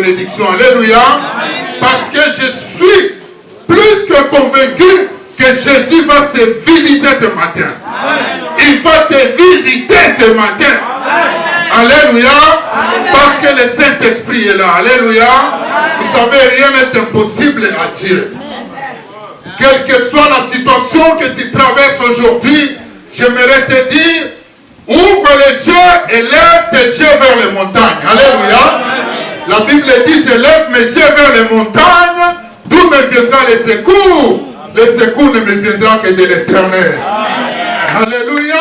bénédiction. Alléluia. Parce que je suis plus que convaincu que Jésus va se visiter ce matin. Il va te visiter ce matin. Alléluia. Parce que le Saint-Esprit est là. Alléluia. Vous savez, rien n'est impossible à Dieu. Quelle que soit la situation que tu traverses aujourd'hui, j'aimerais te dire, ouvre les yeux et lève tes yeux vers les montagnes. Alléluia. La Bible dit, je lève mes yeux vers les montagnes, d'où me viendra le secours. Le secours ne me viendra que de l'Éternel. Alléluia.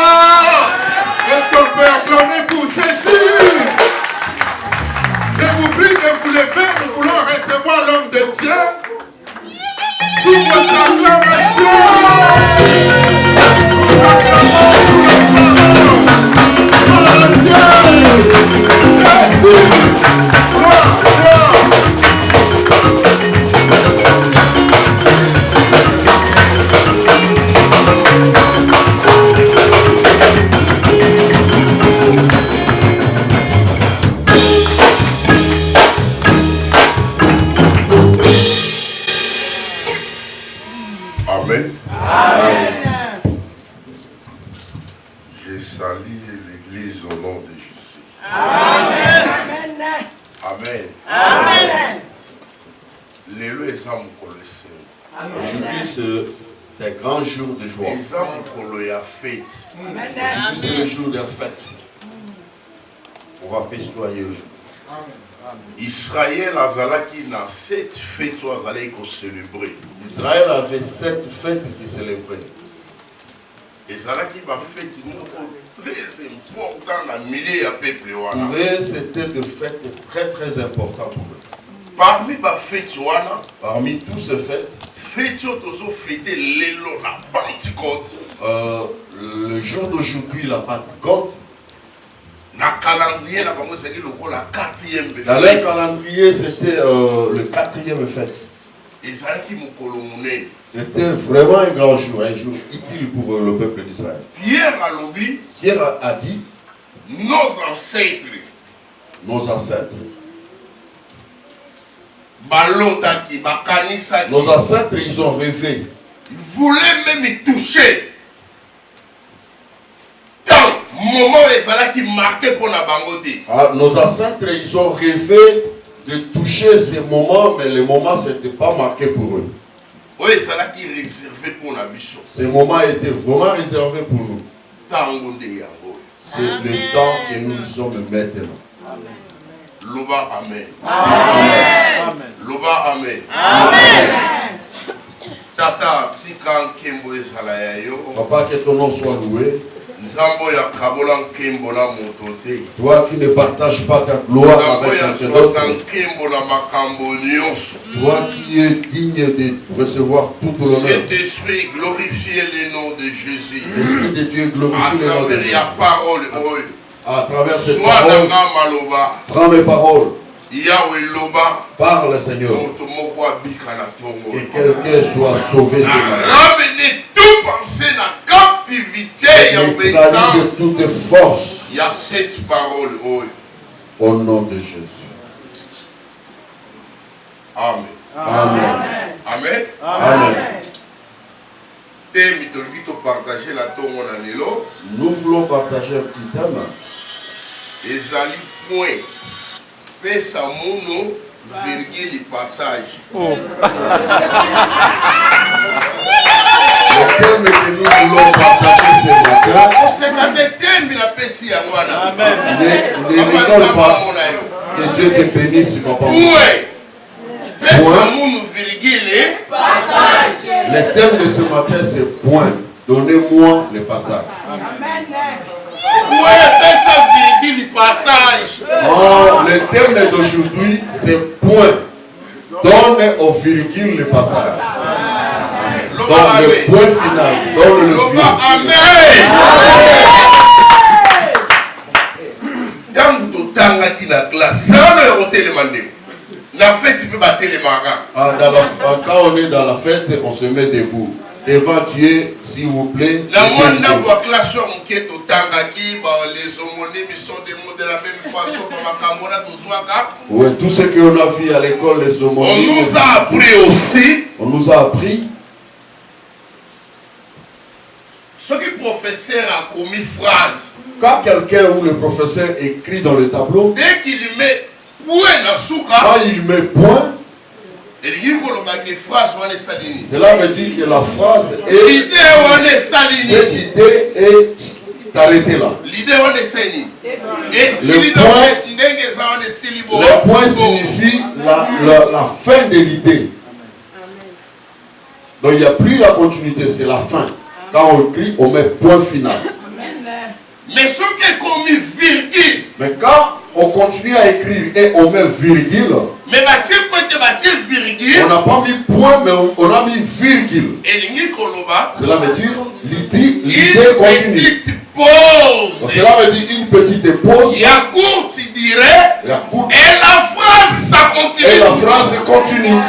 Est-ce qu'on peut acclamer pour Jésus? Je vous prie de vous lever, nous voulons recevoir l'homme de Dieu. Sous vos acclamations. Amen. Amen. Je salue l'église au nom de Jésus. Amen. Amen. Amen. Aujourd'hui, c'est un grand jour de joie. Aujourd'hui, c'est le jour de la fête. On va festoyer aujourd'hui. Israël azalaki na 7 fêtes où azalaki ko célébrer. Israël avait 7 fêtes qui célébraient. Ezalaki ba fête moko très important na milieu ya peuple wana. Pour eux, c'était des fêtes très très importantes pour eux. Parmi ba fête wana, parmi toutes ces fêtes, fête tozo fêter lelo la Pentecôte. Le jour d'aujourd'hui, la Pentecôte. Na calendrier na bango c'est la 4e fête. Dans le calendrier, c'était le 4e fête. C'était vraiment un grand jour, un jour utile pour le peuple d'Israël. Pierre a dit, nos ancêtres, ils ont rêvé. Ils voulaient même y toucher. Nos ancêtres, ils ont rêvé de toucher ces moments, mais les moments, ce n'était pas marqué pour eux. Ces moments étaient vraiment réservés pour nous. C'est le temps que nous sommes maintenant. Loba Amen. Amen. Loba Amen. Amen. Tata, Tikan Kembo Ezalayayo. Papa, que ton nom soit loué. Toi qui ne partages pas ta gloire avec quelqu'un d'autre. Toi qui es digne de recevoir tout l'honneur. Saint-Esprit, glorifiez le nom de Jésus. L'Esprit de Dieu glorifie le nom de Jésus. À travers cette parole, prends mes paroles. Yahweh Loba, parle Seigneur. Que quelqu'un soit sauvé ce matin. Ramenez tout pensée la captivité. Neutralise toute force. Il y a cette parole. Au nom de Jésus. Amen. Amen. Amen. Amen. Nous voulons partager un petit thème. Ezali point. Pesa mono, virgule, passage. Le thème que nous voulons partager ce matin. Ne rigole pas. Que Dieu te bénisse, papa. Le thème de ce matin, c'est point. Donnez-moi le passage. Oh, le thème d'aujourd'hui, c'est point. Donne au virgule le passage. Donne le point final. Donne le virgule. Quand on est dans la fête, on se met debout. Devant Dieu, s'il vous plaît. Les homonymes sont des mots de la même Oui, tout ce qu'on a vu à l'école des aumôniers. On nous a appris aussi. On nous a appris. Ce que le professeur a commis phrase. Quand quelqu'un ou le professeur écrit dans le tableau, dès qu'il met point dans souka, quand il met point, cela veut dire que la phrase est, cette idée est arrêtée là. Le point signifie la fin de l'idée. Donc il n'y a plus la continuité, c'est la fin. Quand on écrit, on met point final. Mais ce qui est commis virgule. Mais quand on continue à écrire et on met virgule, mais on n'a pas mis point, mais on a mis virgule. Cela veut dire l'idée continue. Donc, cela veut dire une petite pause. Et la phrase, ça continue. Et la phrase continue.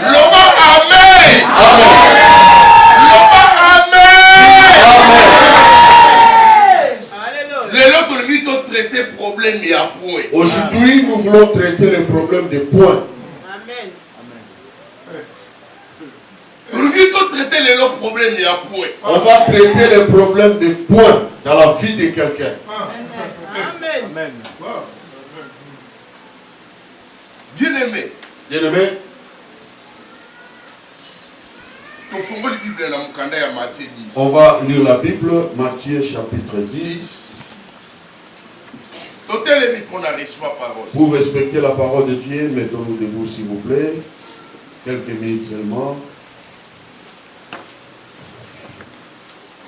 Loba amen. Amen. Loba amen. Amen. Aujourd'hui, nous voulons traiter le problème des points. Amen. On va traiter le problème des points dans la vie de quelqu'un. Amen. Bien-aimé. Bien-aimé. On va lire la Bible, Matthieu chapitre 10. Pour respecter la parole de Dieu, mettons-nous debout s'il vous plaît. Quelques minutes seulement.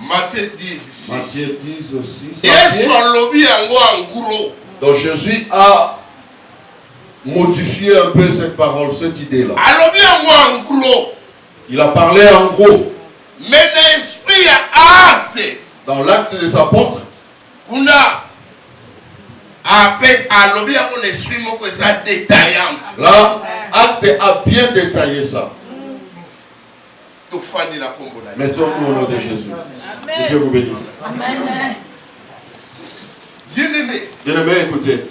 Matthieu 10. Matthieu 10 aussi. Donc Jésus a modifié un peu cette parole, cette idée-là. Il a parlé en gros. Mais l'esprit a acte. Dans l'acte des apôtres. Là, acte a bien détaillé ça. Mettons-nous au nom de Jésus. Que Dieu vous bénisse. Amen. Bien-aimé. Bien-aimé, écoutez.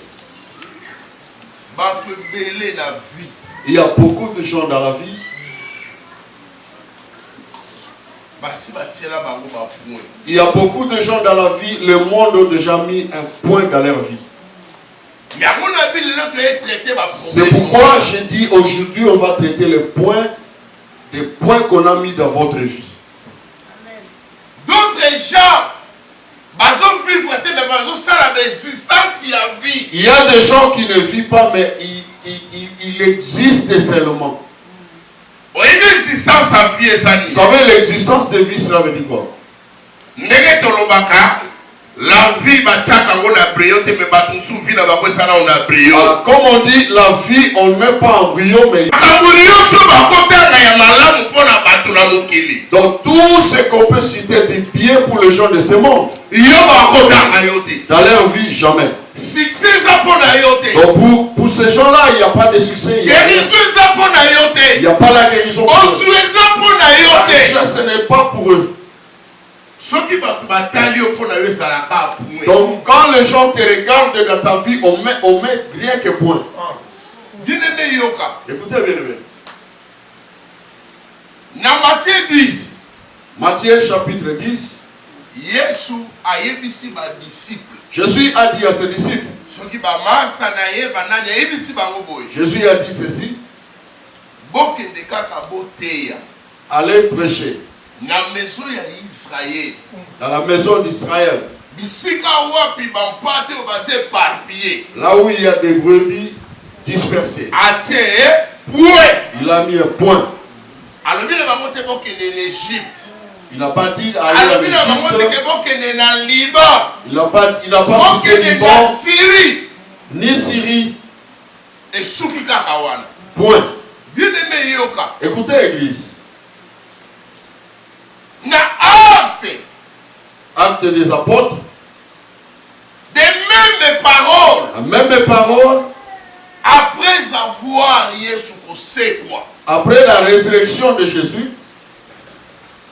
Il y a beaucoup de gens dans la vie. Il y a beaucoup de gens dans la vie, le monde a déjà mis un point dans leur vie. C'est pourquoi j'ai dit aujourd'hui on va traiter les points, des points qu'on a mis dans votre vie. D'autres gens, il y a des gens qui ne vivent pas, mais il existe seulement. Vous savez, l'existence de vie, cela veut dire quoi? La vie, comme on dit, la vie, on ne met pas en brio, mais donc tout ce qu'on peut citer de bien pour les gens de ce monde, dans leur vie, jamais. Donc pour ces gens-là, il n'y a pas de succès. Il n'y a pas la guérison pour eux. La richesse, ce n'est pas pour eux. Donc quand les gens te regardent dans ta vie, on met rien que point. Écoutez bien, dans Matthieu 10. Matthieu chapitre 10. Jésus a dit à ses disciples. Jésus a dit ceci. Allez prêcher. Dans la maison d'Israël. Là où il y a des brebis dispersées. Il a mis un point. Il n'a pas dit aller en Égypte. Il n'a pas cité Liban, ni Syrie. Point. Écoutez, Église. Acte des apôtres. La même parole. Après avoir Après la résurrection de Jésus.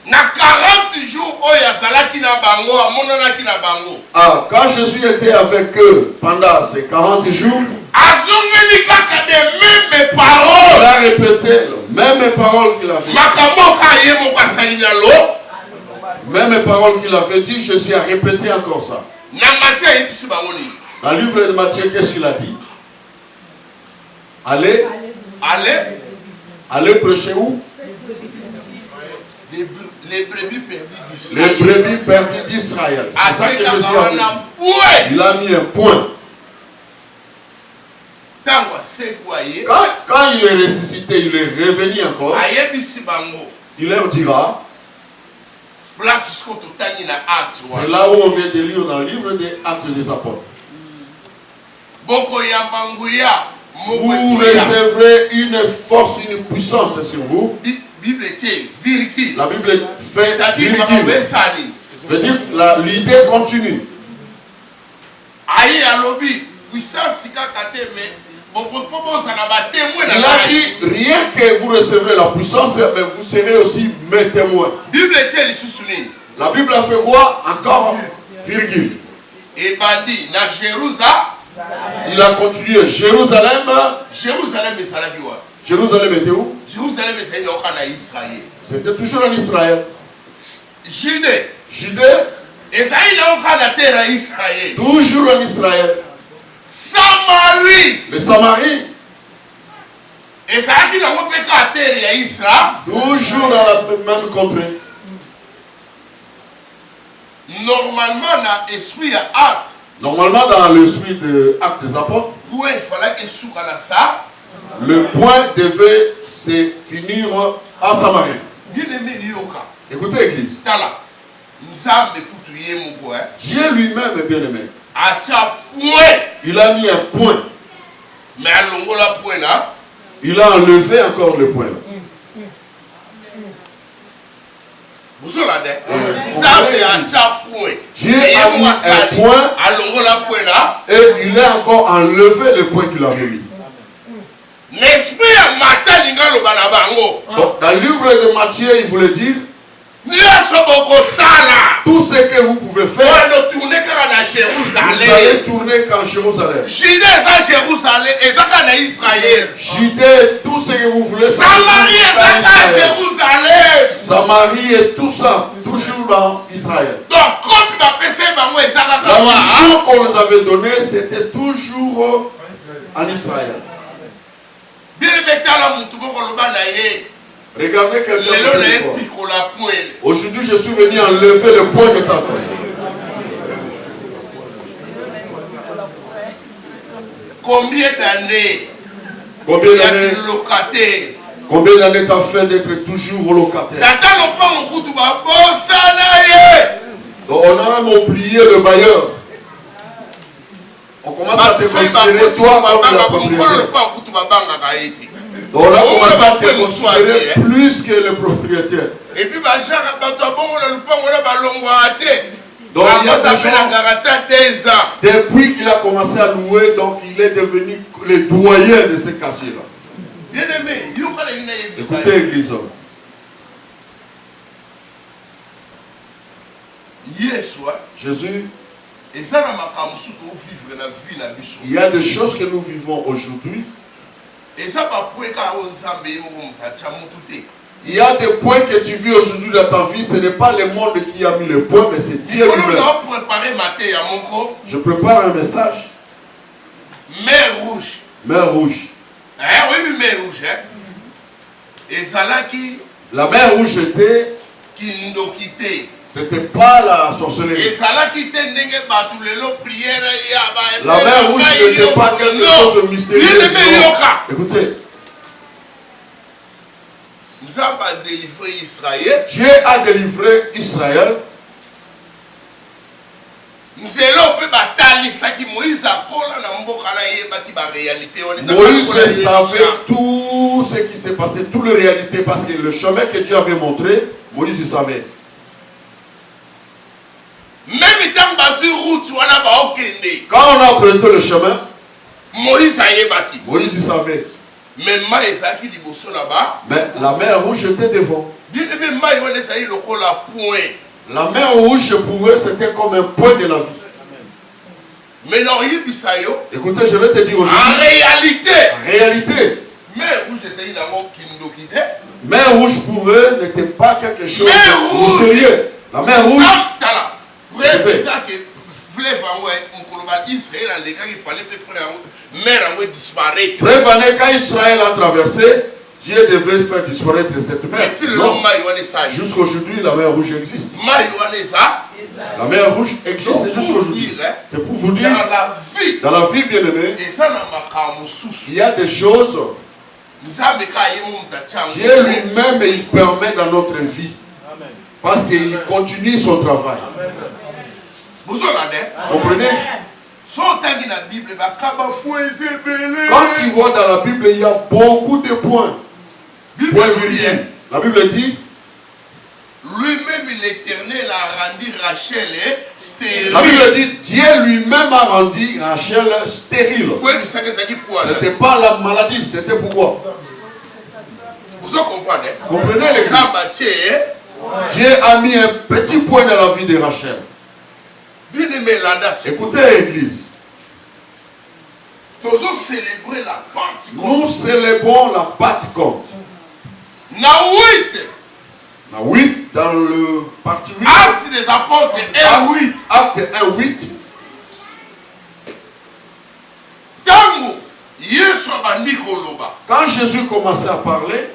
Na 40 jours, oya salaki na bango, amonanaki na bango. Ah, quand Jésus était avec eux pendant ces 40 jours, azongeli kaka de mêmes paroles. Il a répété les mêmes paroles qu'il avait dit. Makamoka yemo kasalina lo. Mêmes paroles qu'il avait dit, Jésus a répété encore ça. Na Matthieu yebisi bango ni. Dans le livre de Matthieu, qu'est-ce qu'il a dit? Allez. Allez prêcher où? Les brebis perdus d'Israël. Les brebis perdus d'Israël. C'est ça que Jésus a dit. Il a mis un point. Quand il est ressuscité, il est revenu encore. Il leur dira. C'est là où on vient de lire dans le livre des Actes des Apôtres. Vous recevrez une force, une puissance sur vous. La Bible fait virgule. Veut dire l'idée continue. Il a dit rien que vous recevrez la puissance, mais vous serez aussi mes témoins. La Bible a fait quoi? Encore virgule. Il a continué. Jérusalem. Jérusalem était où? C'était toujours en Israël. Judée. Toujours en Israël. Samarie. Le Samarie. Toujours dans la même contrée. Normalement, dans l'esprit de Actes des Apôtres, le point devait se finir en Samarie. Écoutez, Église. Dieu lui-même est bien aimé. Il a mis un point. Il a enlevé encore le point. Dieu a mis un point et il a encore enlevé le point qu'il avait mis. Donc, dans le livre de Matthieu, il voulait dire tout ce que vous pouvez faire, vous allez tourner qu'en Jérusalem. Judée, tout ce que vous voulez faire, Samarie et tout ça, toujours dans Israël. La mission qu'on nous avait donnée, c'était toujours en Israël. Regardez quelqu'un. Aujourd'hui, je suis venu enlever le point de ta frère. Combien d'années Combien d'années t'as fait d'être toujours locataire? Donc on a même oublié le bailleur. On commence à te considérer toi comme la propriétaire. Donc on a commencé à te considérer plus que le propriétaire. Et puis, donc il y a des gens, depuis qu'il a commencé à louer, donc il est devenu le doyen de ce quartier-là. Bien aimé, écoutez, Église. Jésus, il y a des choses que nous vivons aujourd'hui. Il y a des points que tu vis aujourd'hui dans ta vie. Ce n'est pas le monde qui a mis le point, mais c'est Dieu lui-même. Je prépare un message. Mer rouge. Mer rouge. Oui, mer rouge. La mer rouge était. C'était pas la sorcellerie. La mer rouge n'était pas quelque chose de mystérieux. Écoutez. Dieu a délivré Israël. Moïse savait tout ce qui s'est passé, toute la réalité, parce que le chemin que Dieu avait montré, Moïse savait. Quand on a emprunté le chemin, Moïse savait. Mais la mer rouge était devant. Bien aimé, La mer rouge pouvait, c'était comme un point de la vie. Mais non, écoutez, je vais te dire aujourd'hui. En réalité, mer rouge pouvait n'était pas quelque chose de mystérieux. La mer rouge. Prévenez quand Israël a traversé, Dieu devait faire disparaître cette mer. Jusqu'aujourd'hui, la mer rouge existe. La mer rouge existe jusqu'aujourd'hui. C'est pour vous dire, dans la vie bien aimée, il y a des choses. Dieu lui-même, il permet dans notre vie. Parce qu'il continue son travail. Vous comprenez? Quand tu vois dans la Bible, il y a beaucoup de points. Point virgule. La Bible dit, lui-même l'Éternel a rendu Rachel stérile. La Bible dit, Dieu lui-même a rendu Rachel stérile. C'était pas la maladie, c'était pourquoi? Vous comprenez? Comprenez l'église. Dieu a mis un petit point dans la vie de Rachel. Écoutez l'église. Nous célébrons la Pentecôte. Na 8 dans le parti 8. Acte des apôtres 1:8. Acte 1:8. Quand Jésus commençait à parler,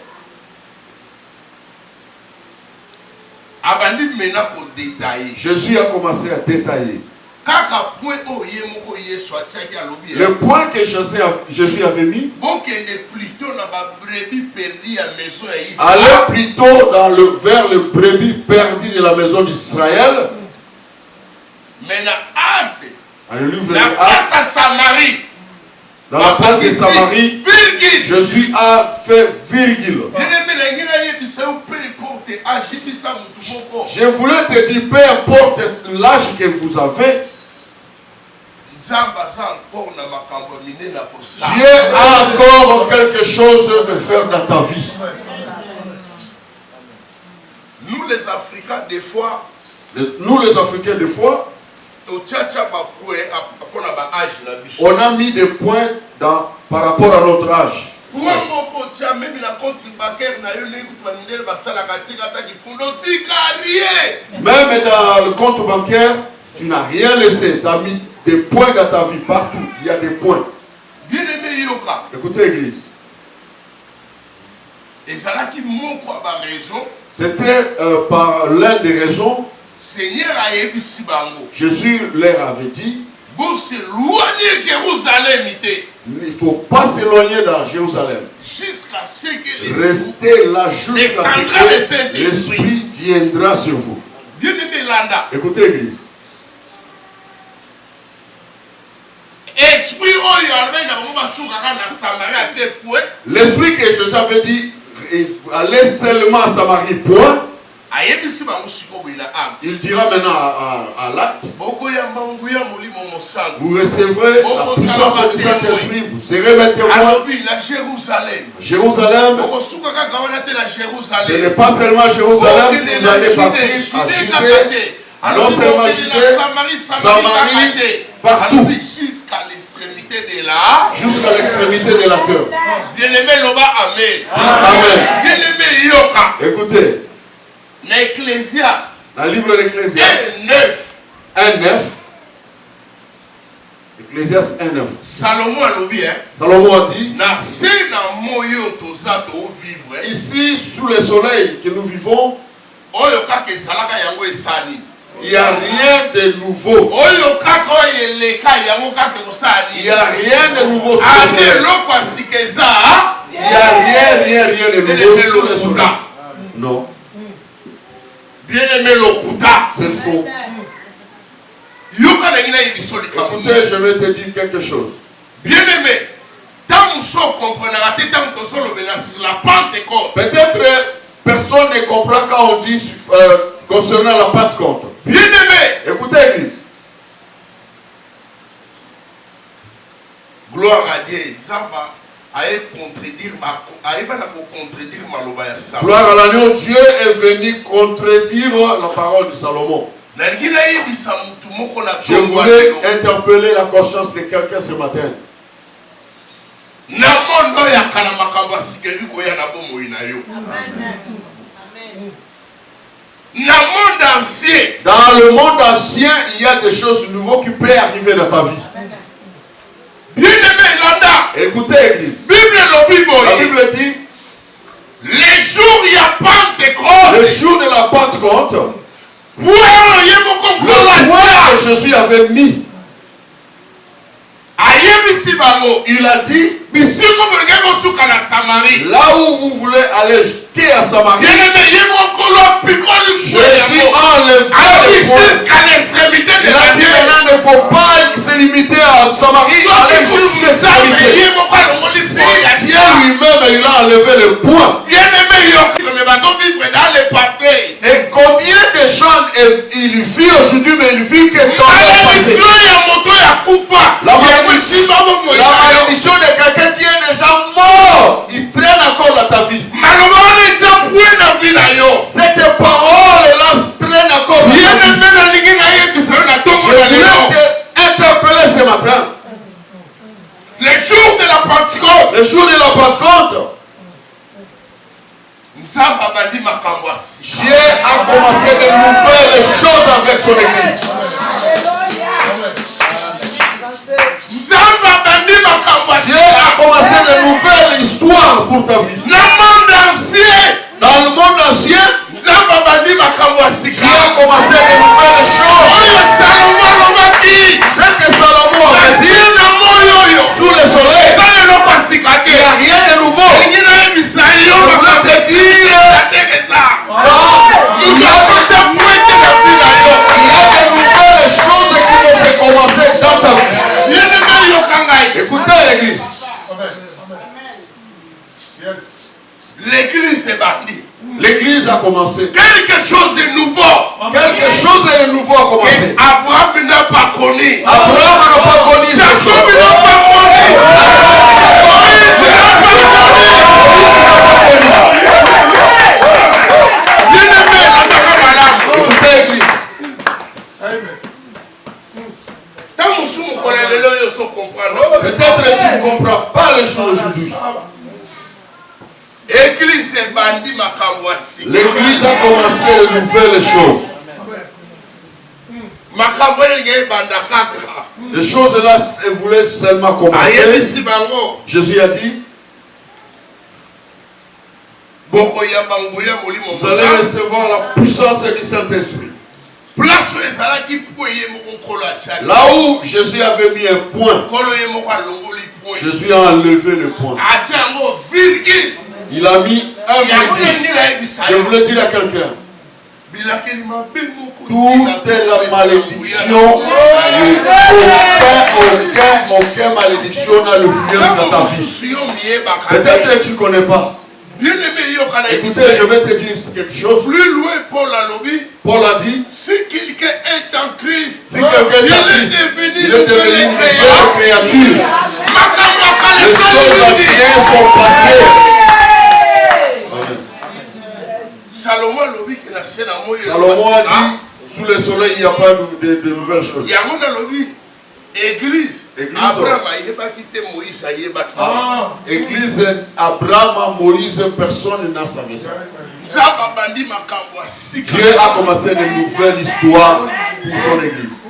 Jésus a commencé à détailler. Le point que Jésus avait mis, allez plutôt vers le brebis perdu de la maison d'Israël. Dans la place de Samarie, Jésus a fait virgule. Je voulais te dire, peu importe l'âge que vous avez, Dieu a encore quelque chose de faire dans ta vie. Nous les Africains, des fois, on a mis des points par rapport à notre âge. Même dans le compte bancaire, tu n'as rien laissé. Tu as mis des points dans ta vie partout. Il y a des points. Écoutez l'église. C'était par l'un des raisons. Jésus leur avait dit, il ne faut pas s'éloigner dans Jérusalem. Restez là jusqu'à ce que l'Esprit viendra sur vous. Écoutez l'église. L'esprit que Jésus avait dit, allez seulement à Samarie, point. Il dira maintenant à l'acte, vous recevrez la puissance du Saint-Esprit, vous serez maintenant Jérusalem. Ce n'est pas seulement Jérusalem que vous allez partir à Judée, non seulement Judée, Samarie, partout, jusqu'à l'extrémité de la terre. Bien-aimé, Amen. Amen. Bien-aimé, Yoka. Écoutez. Dans le livre d'Ecclésiaste 1:9. Ecclésiaste 1:9. Salomon a dit, ici sous le soleil que nous vivons, il n'y a rien de nouveau. Il n'y a rien de nouveau sous le soleil. Il n'y a rien de nouveau sous le soleil. Non. Bien-aimé, c'est faux. Écoutez, je vais te dire quelque chose. Bien-aimé, peut-être personne ne comprend quand on dit concernant la Pentecôte. Bien-aimé, écoutez l'église. Gloire à Dieu. Gloire à l'agneau, Dieu est venu contredire la parole de Salomon. Je voulais interpeller la conscience de quelqu'un ce matin. Dans le monde ancien, il y a des choses nouvelles qui peuvent arriver dans ta vie. Écoutez, Église. La Bible dit, le jour de la Pentecôte, le point que Jésus avait mis, il a dit, là où vous voulez aller jeter à Samarie, Jésus a enlevé le point. Il a dit maintenant, il ne faut pas se limiter à Samarie, aller jusqu'à l'extrémité. Si Dieu lui-même, il a enlevé le point. Et combien de gens il vit aujourd'hui, mais il vit que dans le passé. La malédiction de quelqu'un qui est déjà mort, il traîne encore dans ta vie. Cette parole-là traîne encore dans ta vie. Je voulais t'interpeller ce matin. Le jour de la Pentecôte. Le jour de la Pentecôte. Dieu a commencé de nouvelles choses avec son église. Dieu a commencé de nouvelles histoires pour ta vie. Dans le monde ancien, Dieu a commencé de nouvelles choses. Ce que Salomon avait dit sous le soleil, il n'y a rien de nouveau. Je voulais te dire, il y a de nouvelles choses qui vont se commencer dans ta vie. Écoutez l'église. L'église est bâtie. L'église a commencé. Quelque chose de nouveau. Quelque chose de nouveau a commencé. Abraham n'a pas connu. Abraham n'a pas connu ces choses. Jacob n'a pas connu. Moïse n'a pas connu. Écoutez l'église. Peut-être tu ne comprends pas les choses aujourd'hui. L'église a commencé de nouvelles choses. Les choses là, elles voulaient seulement commencer. Jésus a dit, vous allez recevoir la puissance du Saint-Esprit. Là où Jésus avait mis un point, Jésus a enlevé le point. Il a mis un virgule. Je voulais dire à quelqu'un, toute la malédiction, aucune malédiction n'a l'influence dans ta vie. Peut-être que tu ne connais pas. Écoutez, je vais te dire quelque chose. Plus loin, Paul a dit, si quelqu'un est en Christ, si quelqu'un est en Christ, il est devenu une nouvelle créature. Les choses anciennes sont passées. Salomon a dit, sous le soleil, il n'y a pas de nouvelles choses. Église. Église, Abraham, Moïse, personne n'a savait ça. Dieu a commencé de nouvelles histoires pour son église.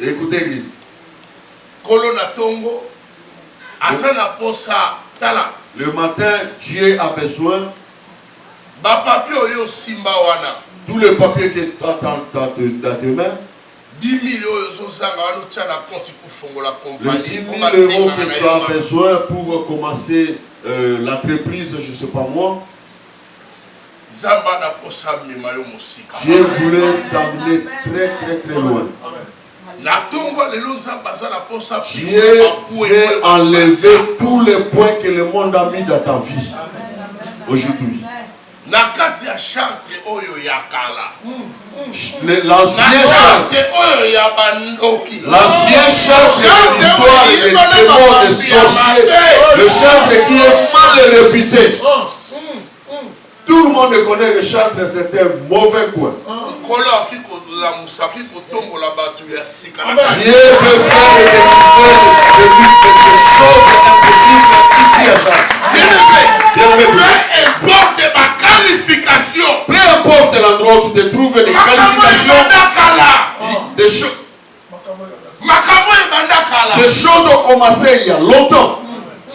Écoutez l'église. Le matin, Dieu a besoin tous les papiers que tu as dans tes mains. 10 000 le 10 000 € que tu as besoin pour commencer l'entreprise, je ne sais pas moi. Dieu voulait t'amener très loin. Dieu veut enlever tous les points que le monde a mis dans ta vie aujourd'hui. Nakati ya Chartres oyo ya kala. L'ancien Chartres. L'ancien Chartres de l'histoire des démons, des sorciers. Le Chartres qui est mal réputé. Tout le monde connaît que Chartres c'est un mauvais coin. Dieu peut faire des choses impossibles ici à Chartres. Peu importe l'endroit où tu te trouves, des qualifications, des choses. Ces choses ont commencé il y a longtemps.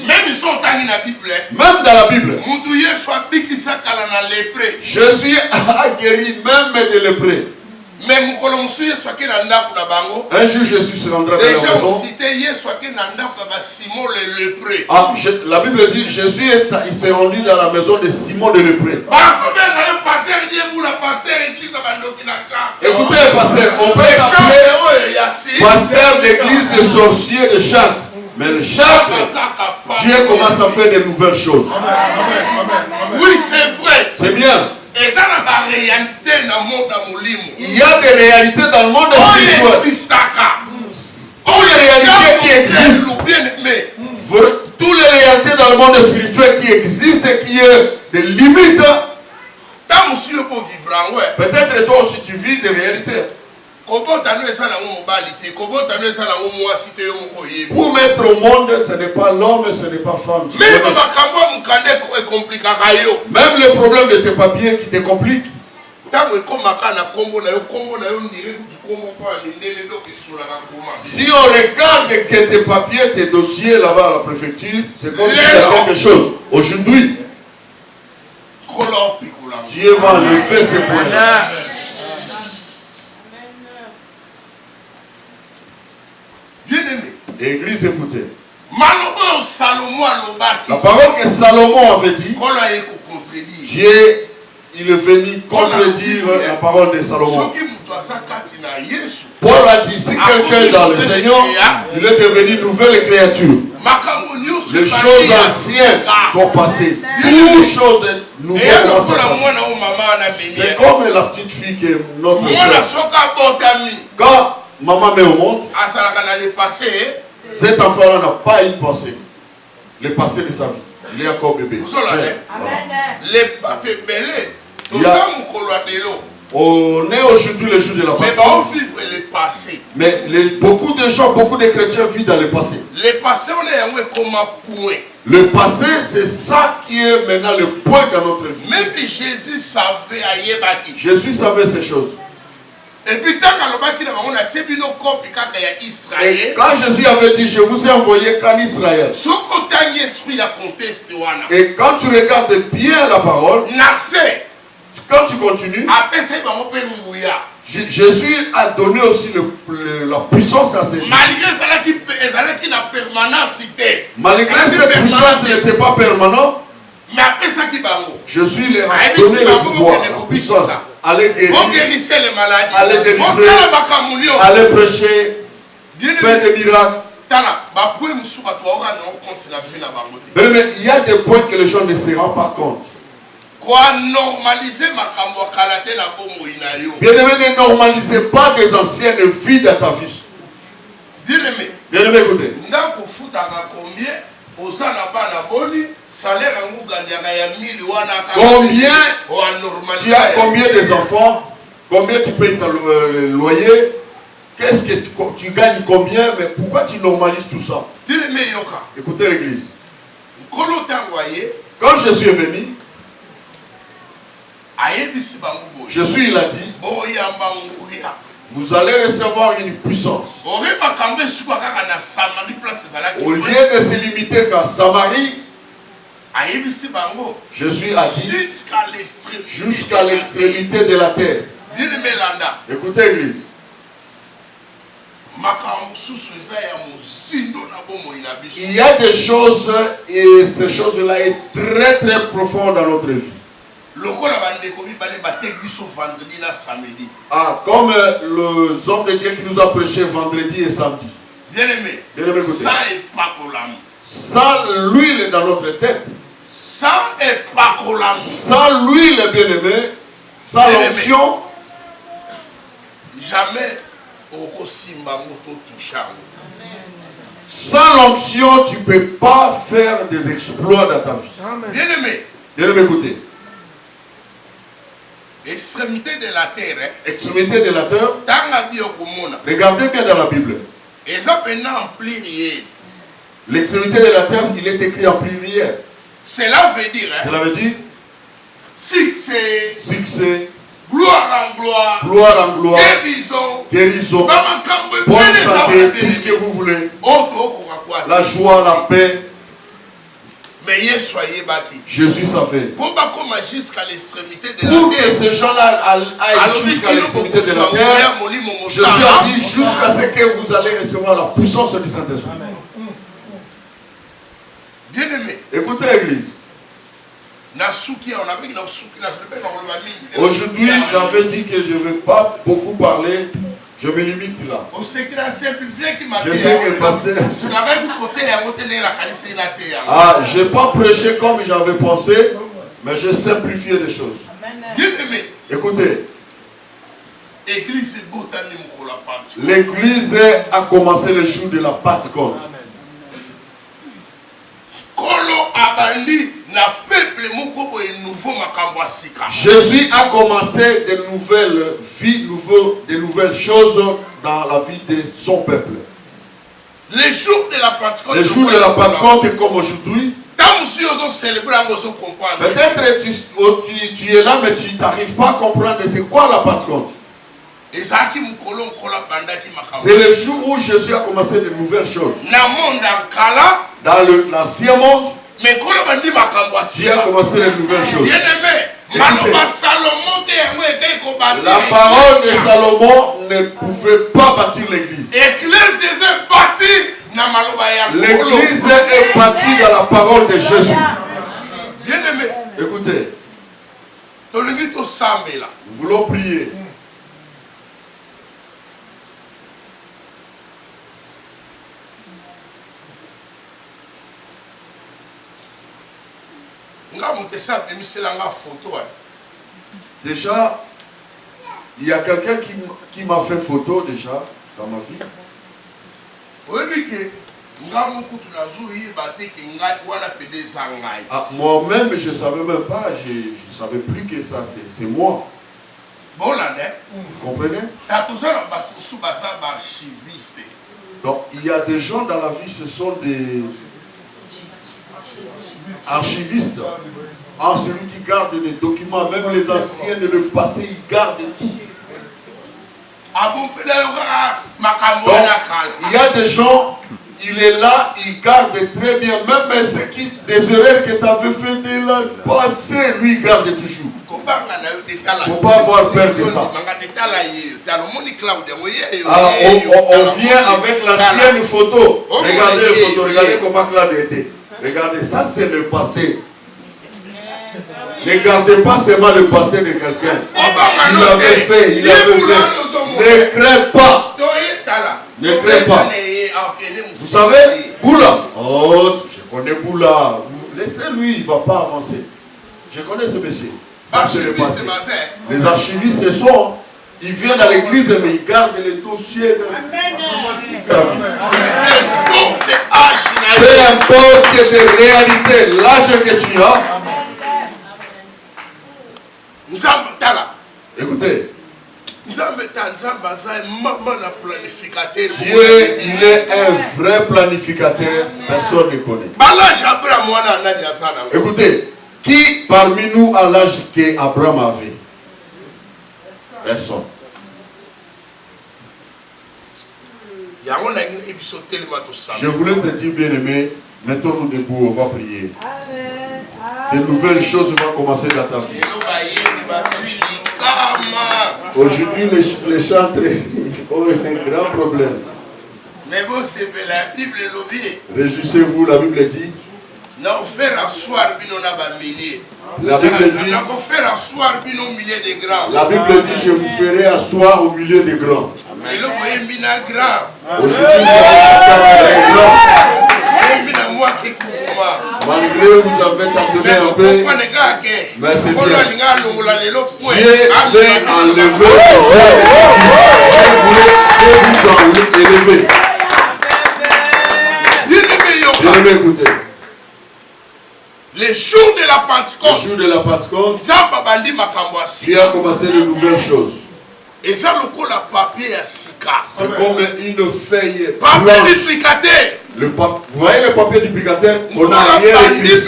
Même dans la Bible, Jésus a guéri même des lépreux. Un jour Jésus se rendra dans la maison. La Bible dit Jésus il s'est rendu dans la maison de Simon le lépreux. Écoutez pasteur, on peut t'appeler pasteur d'église de sorciers de Chartres. Mais le Chartres, Dieu commence à faire de nouvelles choses. Oui, c'est vrai. C'est bien. Il y a des réalités dans le monde spirituel. Toutes les réalités qui existent. Toutes les réalités dans le monde spirituel qui existent et qui ont des limites. Peut-être toi aussi tu vis des réalités. Pour mettre au monde, ce n'est pas l'homme, ce n'est pas femme. Même les problèmes de tes papiers qui te compliquent. Si on regarde que tes papiers, tes dossiers là-bas à la préfecture, c'est comme s'il y a quelque chose. Aujourd'hui, Dieu va enlever ces points-là. Église, écoutez. La parole que Salomon avait dit, Dieu, il est venu contredire la parole de Salomon. Paul a dit, si quelqu'un est dans le Seigneur, il est devenu nouvelle créature. Les choses anciennes sont passées. Toutes les choses nouvelles commencent à sortir. C'est comme la petite fille qui est notre soeur. Quand maman met au monde, cet enfant-là n'a pas une pensée. Le passé de sa vie. Il est encore bébé. On est aujourd'hui le jour de la Pentecôte. Mais beaucoup de gens, beaucoup de chrétiens vivent dans le passé. Le passé, c'est ça qui est maintenant le point dans notre vie. Même Jésus savait. Jésus savait ces choses. Et puis quand Jésus avait dit, je vous ai envoyé qu'en Israël. Et quand tu regardes bien la parole, quand tu continues, Jésus a donné aussi la puissance à ses vies. Malgré cette puissance, elle n'était pas permanente. Jésus leur a donné le pouvoir, la puissance. Allez guérir, allez délivrer, allez prêcher, faire des miracles. Mais il y a des points que les gens ne se rendent pas compte. Bien-aimé, ne normalisez pas des anciennes vies dans ta vie. Bien-aimé, écoutez. Combien tu as combien des enfants, combien tu payes le loyer, qu'est-ce que tu gagnes combien, mais pourquoi tu normalises tout ça? Écoutez l'église. Quand Jésus est venu, Jésus il a dit, vous allez recevoir une puissance. Au lieu de se limiter qu'à Samarie, Jésus a dit jusqu'à l'extrémité de la terre. Écoutez l'église. Il y a des choses et ces choses-là sont très très profondes dans notre vie. Comme les hommes de Dieu qui nous a prêché vendredi et samedi. Bien-aimé, écoutez. Sans l'huile dans notre tête. Sans l'huile, bien-aimé, sans l'onction, jamais au Simba moto touchant. Sans l'onction, tu ne peux pas faire des exploits dans ta vie. Bien-aimé. Bien-aimé, écoutez. Extrémité de la terre. Extrémité de la terre. Regardez bien dans la Bible. L'extrémité de la terre, il est écrit en pluriel. Cela veut dire. Cela veut dire. Succès. Succès. Gloire en gloire. Gloire en gloire. Guérison. Guérison. Bonne santé. Tout ce que vous voulez. La joie, la paix. Mais Jésus savait. Pour que ces gens-là aillent jusqu'à l'extrémité de la terre, Jésus a dit jusqu'à ce que vous allez recevoir la puissance du Saint-Esprit. Bien-aimé. Écoutez, Église. Aujourd'hui, j'avais dit que je ne vais pas beaucoup parler. Je me limite là. Je sais que le pasteur... je n'ai pas prêché comme j'avais pensé, mais j'ai simplifié les choses. Écoutez. L'église a commencé le jour de la Pentecôte. Jésus a commencé de nouvelles vies, de nouvelles choses dans la vie de son peuple. Les jours de la Pentecôte, comme aujourd'hui, peut-être tu es là, mais tu n'arrives pas à comprendre c'est quoi la Pentecôte. C'est le jour où Jésus a commencé de nouvelles choses. Dans l'ancien monde, Dieu a commencé de nouvelles choses. La parole de Salomon ne pouvait pas bâtir l'église. L'église est bâtie dans la parole de Jésus. Bien-aimé. Écoutez. Nous voulons prier. Déjà, il y a quelqu'un qui m'a fait photo déjà dans ma vie. Moi-même, je ne savais même pas, je ne savais plus que ça, c'est moi. Vous comprenez? Donc, il y a des gens dans la vie, ce sont des archivistes. Celui qui garde les documents, même les anciens de le passé, ils gardent tout. Donc, il y a des gens, il est là, il garde très bien, même des erreurs que tu avais fait de l'an passé, lui il garde toujours. Il ne faut pas avoir peur de ça. On vient avec l'ancienne photo. Regardez la photo, regardez comment Claude était. Regardez, ça c'est le passé. Ne gardez pas seulement le passé de quelqu'un. Il avait fait. Ne crains pas. Ne crains pas. Vous savez, Boula. Oh, je connais Boula. Laissez-lui, il ne va pas avancer. Je connais ce monsieur. Ça c'est le passé. Les archivistes, ce sont. Ils viennent à l'église, mais ils gardent les dossiers. Peu importe tes réalités, l'âge que tu as. Écoutez. Dieu, il est un vrai planificateur. Personne ne connaît. Écoutez, qui parmi nous a l'âge qu'Abraham avait? Personne. Je voulais te dire, bien-aimé, mettons-nous debout, on va prier. De nouvelles choses vont commencer dans ta vie. Aujourd'hui, les chantres ont un grand problème. Réjouissez-vous, la Bible dit. La Bible dit, je vous ferai asseoir au milieu des grands. Aujourd'hui, Malgré que vous avez tâtonné un peu, mais c'est bien. Dieu fait enlever l'histoire de Dieu voulait vous élever. Bien-aimé, écoutez. Le jour de la Pentecôte, Dieu a commencé de nouvelles choses. Et ça, le papier à sika. C'est comme une feuille Papier blanche. duplicateur. Vous voyez le papier duplicateur? On n'a rien écrit.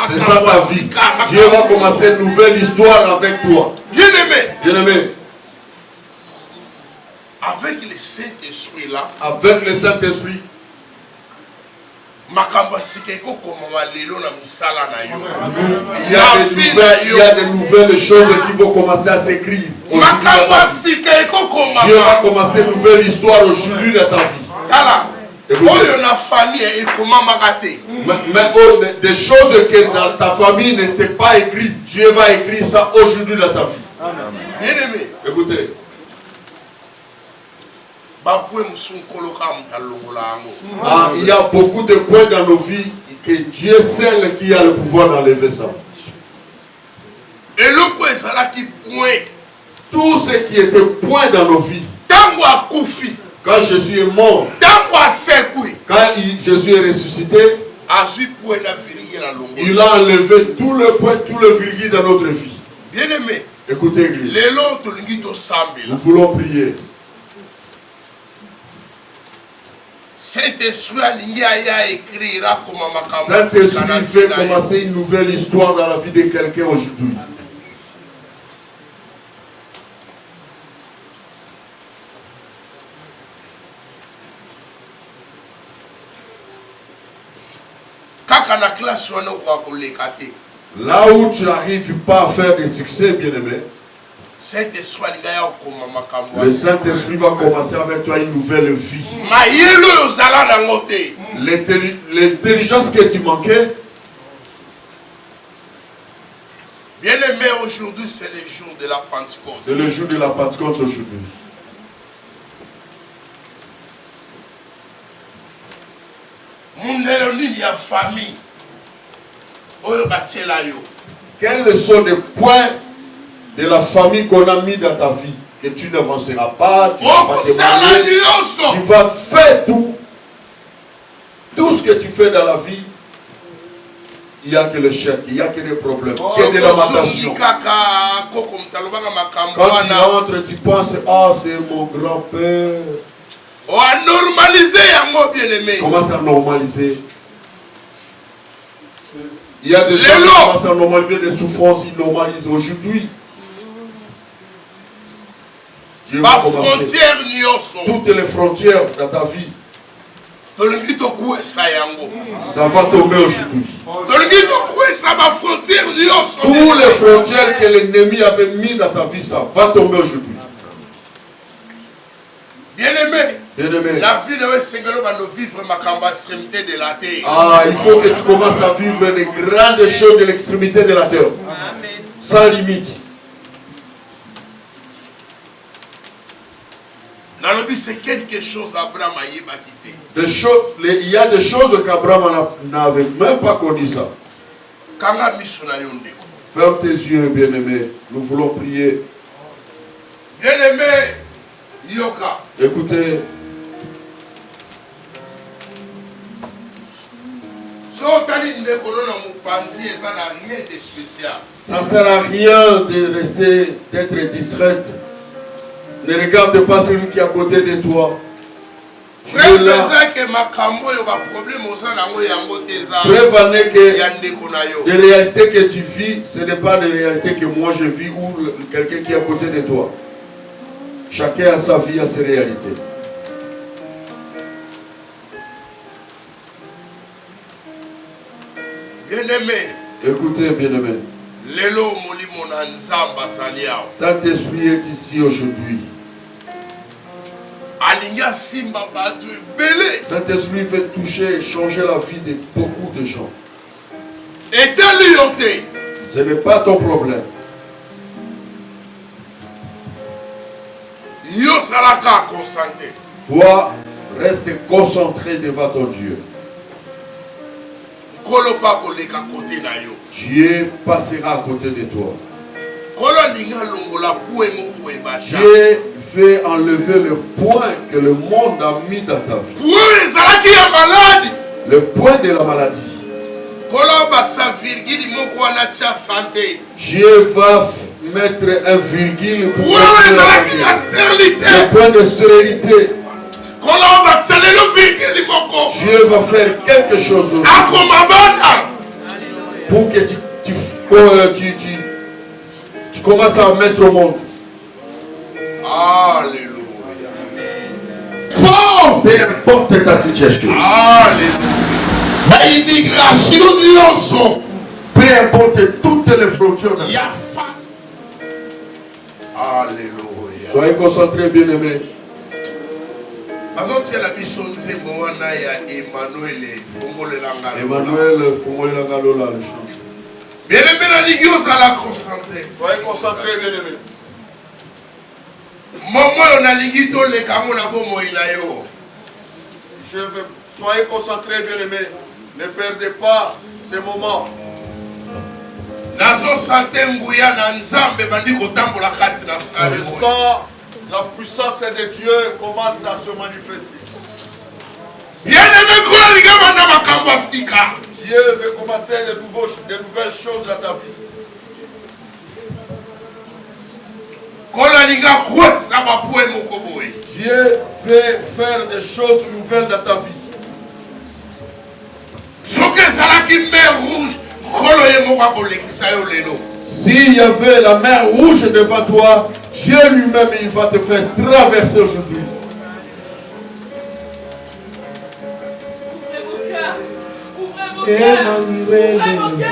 C'est ça ta vie. Dieu va commencer une nouvelle histoire avec toi. Bien-aimé. Bien-aimé. Avec le Saint-Esprit là. Avec le Saint-Esprit. Il y a des nouvelles choses qui vont commencer à s'écrire. Dieu va commencer une nouvelle histoire aujourd'hui de ta vie. Mais des choses que dans ta famille n'étaient pas écrites, Dieu va écrire ça aujourd'hui dans ta vie. Bien-aimé. Écoutez. Il y a beaucoup de points dans nos vies que Dieu seul qui a le pouvoir d'enlever ça. Tout ce qui était point dans nos vies. Quand Jésus est mort, quand Jésus est ressuscité, il a enlevé tout le point, tout le virgule dans notre vie. Bien-aimé. Écoutez, Église. Nous voulons prier. Saint-Esprit fait commencer une nouvelle histoire dans la vie de quelqu'un aujourd'hui. Là où tu n'arrives pas à faire des succès, bien-aimé, le Saint-Esprit va commencer avec toi une nouvelle vie. L'intelligence que tu manquais. Bien-aimé, aujourd'hui c'est le jour de la Pentecôte. C'est le jour de la Pentecôte aujourd'hui. Quels sont les points de la famille qu'on a mis dans ta vie que tu n'avanceras pas, tu vas pas témoigner, tu vas faire tout ce que tu fais dans la vie. Il n'y a que le chèque, il n'y a que des problèmes, il y a de lamentation. Quand tu rentres, tu penses, ah, c'est mon grand-père. On a normalisé, bien-aimé. Commence à normaliser. Il y a des gens qui commencent à normaliser des souffrances, ils normalisent aujourd'hui. Dieu va commencer. Toutes les frontières dans ta vie. Ça va tomber aujourd'hui. Toutes les frontières que l'ennemi avait mis dans ta vie, ça va tomber aujourd'hui. Bien-aimé. Bien-aimé. La vie de Seigneur va nous vivre ma extrémité de la terre. Ah, il faut que tu commences à vivre les grandes choses de l'extrémité de la terre. Amen. Sans limite. C'est quelque chose qu'Abraham a quitté. Il y a des choses qu'Abraham n'avait même pas connu ça. Ferme tes yeux, bien-aimé. Nous voulons prier. Bien-aimé, Yoka. Écoutez. Ça ne sert à rien de rester, d'être distraite. Ne regarde pas celui qui est à côté de toi. Tu es là. Preuve en est que les réalités que tu vis, ce n'est pas les réalités que moi je vis ou quelqu'un qui est à côté de toi. Chacun a sa vie, a ses réalités. Bien-aimé. Écoutez, bien-aimé. Saint-Esprit est ici aujourd'hui. Saint-Esprit veut toucher et changer la vie de beaucoup de gens. Ce n'est pas ton problème. Toi, reste concentré devant ton Dieu. Dieu passera à côté de toi. Dieu veut enlever le point que le monde a mis dans ta vie. Le point de la maladie. Dieu va mettre un virgule pour le point de stérilité. Dieu va faire quelque chose aussi pour que tu commences à mettre au monde. Alléluia. Peu importe ta situation. Immigration. Peu importe toutes les frontières. Alléluia. Soyez concentrés, bien-aimés. Emmanuel Fongolelanga Lola, le chant. Bien-aimé, la ligue à la concentrée. Soyez concentrés, bien-aimés. Soyez concentrés, bien-aimés. Ne perdez pas ces moments. Je sens la puissance de Dieu commence à se manifester. Dieu veut commencer de nouvelles choses dans ta vie. Dieu veut faire des choses nouvelles dans ta vie. S'il y avait la mer rouge devant toi, Dieu lui-même il va te faire traverser aujourd'hui. Emmanuel, Emmanuel,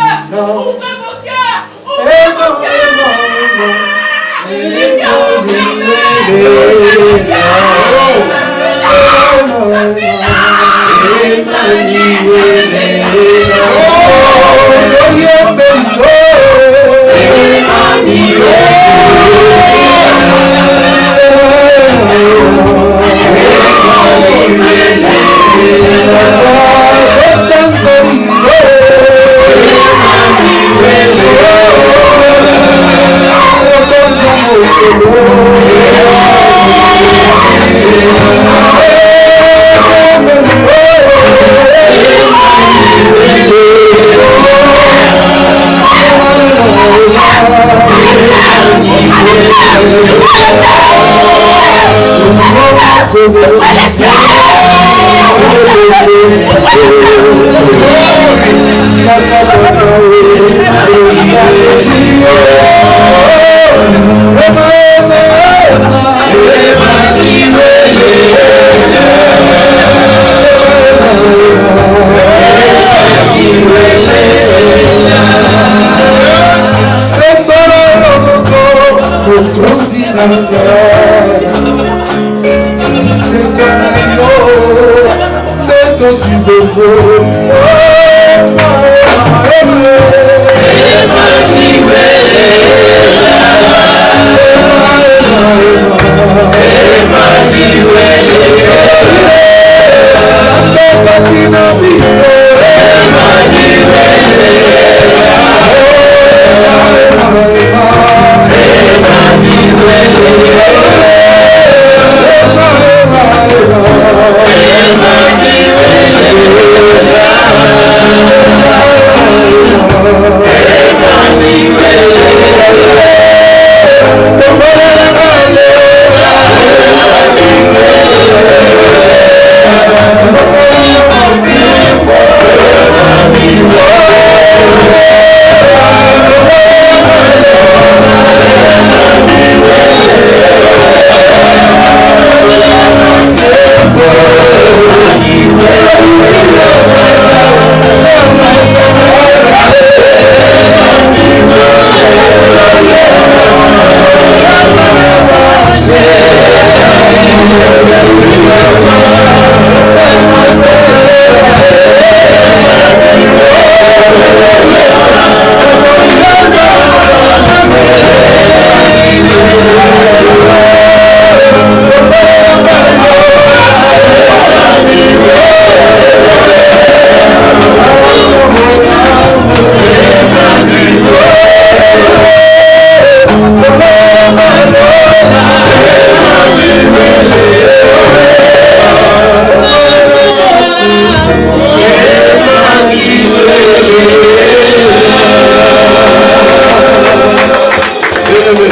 bien-aimé,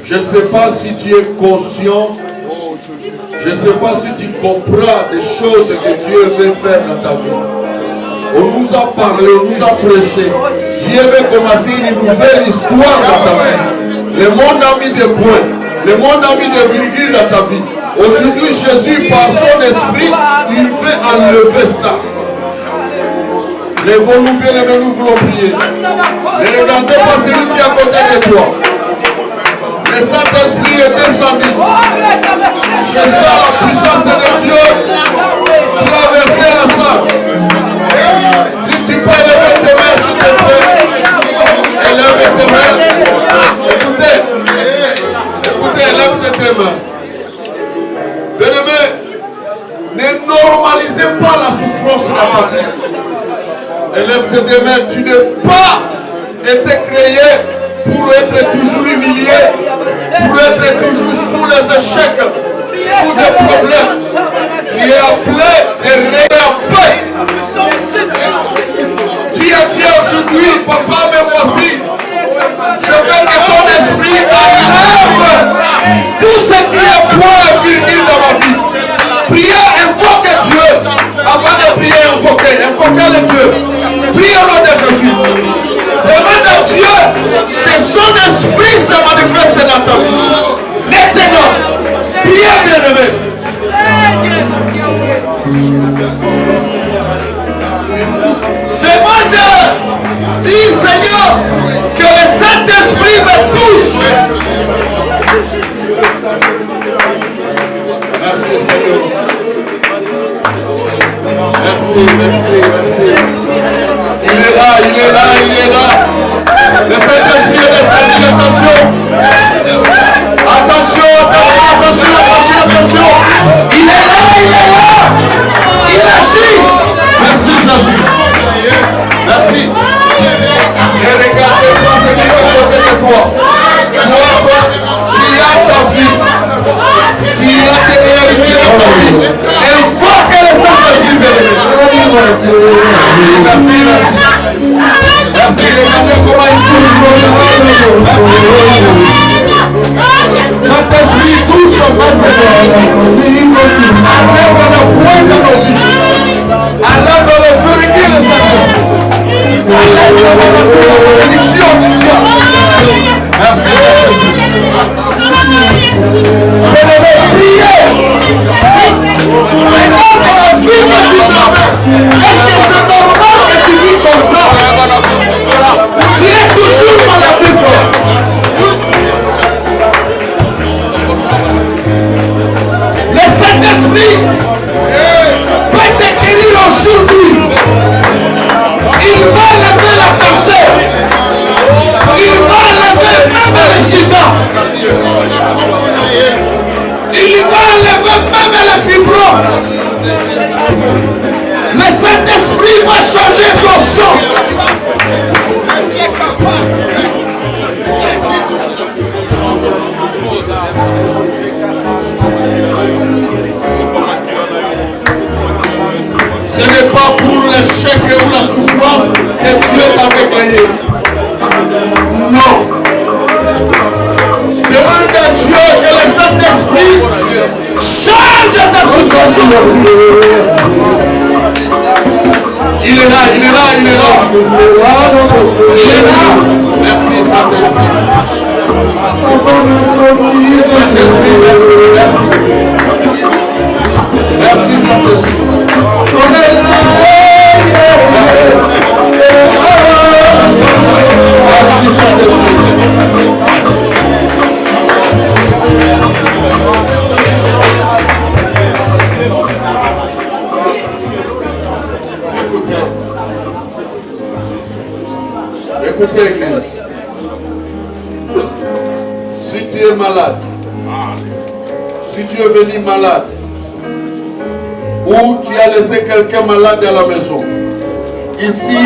je ne sais pas si tu es conscient, je ne sais pas si tu comprends des choses que Dieu veut faire dans ta vie. On nous a parlé, on nous a prêché. Dieu veut commencer une nouvelle histoire dans ta vie. Le monde a mis des points, le monde a mis des virgules dans ta vie. Aujourd'hui, Jésus, par son esprit, il veut enlever ça. Lèvons-nous bien, nous voulons prier. Ne regardez pas celui qui est à côté de toi. Le Saint-Esprit est descendu. Je sens la puissance de Dieu traverser la salle. Si tu peux élever tes mains, s'il te plaît, élève tes mains. Écoutez, élève tes mains. Bien-aimé, ne normalisez pas la souffrance de la vie. Élève tes mains, tu n'es pas été créé pour être toujours humilié, pour être toujours sous les échecs, sous des problèmes. Tu es appelé de régner en paix. Tu es dit aujourd'hui, papa, me voici. Je veux que ton esprit enlève tout ce qui est point et virgule dans ma vie. Priez, invoquez Dieu. Avant de prier, invoquez le Dieu. Priez au nom de Jésus. Demande à Dieu que son esprit se manifeste dans ta vie. Maintenant, priez, bien-aimé. Demande, dis Seigneur, que le Saint-Esprit me touche. Merci Seigneur. Merci. Il est là. Le Saint-Esprit est descendu. Attention. Il est là. Il agit. Merci Jésus. Merci. Ne regardez pas ce qui est à côté de toi. Toi, tu as ta vie. Tu as tes réalités dans ta vie. Invoque le Saint-Esprit. Merci. Regardez comment il touche. Saint-Esprit touche maintenant. Enlève le point dans nos vies. Enlève le virgule de Saint-Esprit. Enlève la bénédiction du diable. Merci. Venez prier. Regarde la vie que tu traverses. Est-ce que c'est normal que tu vis comme ça? Tu es toujours maladif. Le Saint-Esprit peut te guérir aujourd'hui. Il va enlever la cancer. Il va enlever même le sida. Il va enlever même les fibroses. Le Saint-Esprit va changer ton sang. Ce n'est pas pour l'échec ou la souffrance que Dieu t'avait créé. Non. Demande à Dieu que le Saint-Esprit change ta situation. Il est là. Merci Saint-Esprit. Merci Saint-Esprit. Merci Saint-Esprit. Écoutez Église, si tu es malade, si tu es venu malade, ou tu as laissé quelqu'un malade à la maison, ici,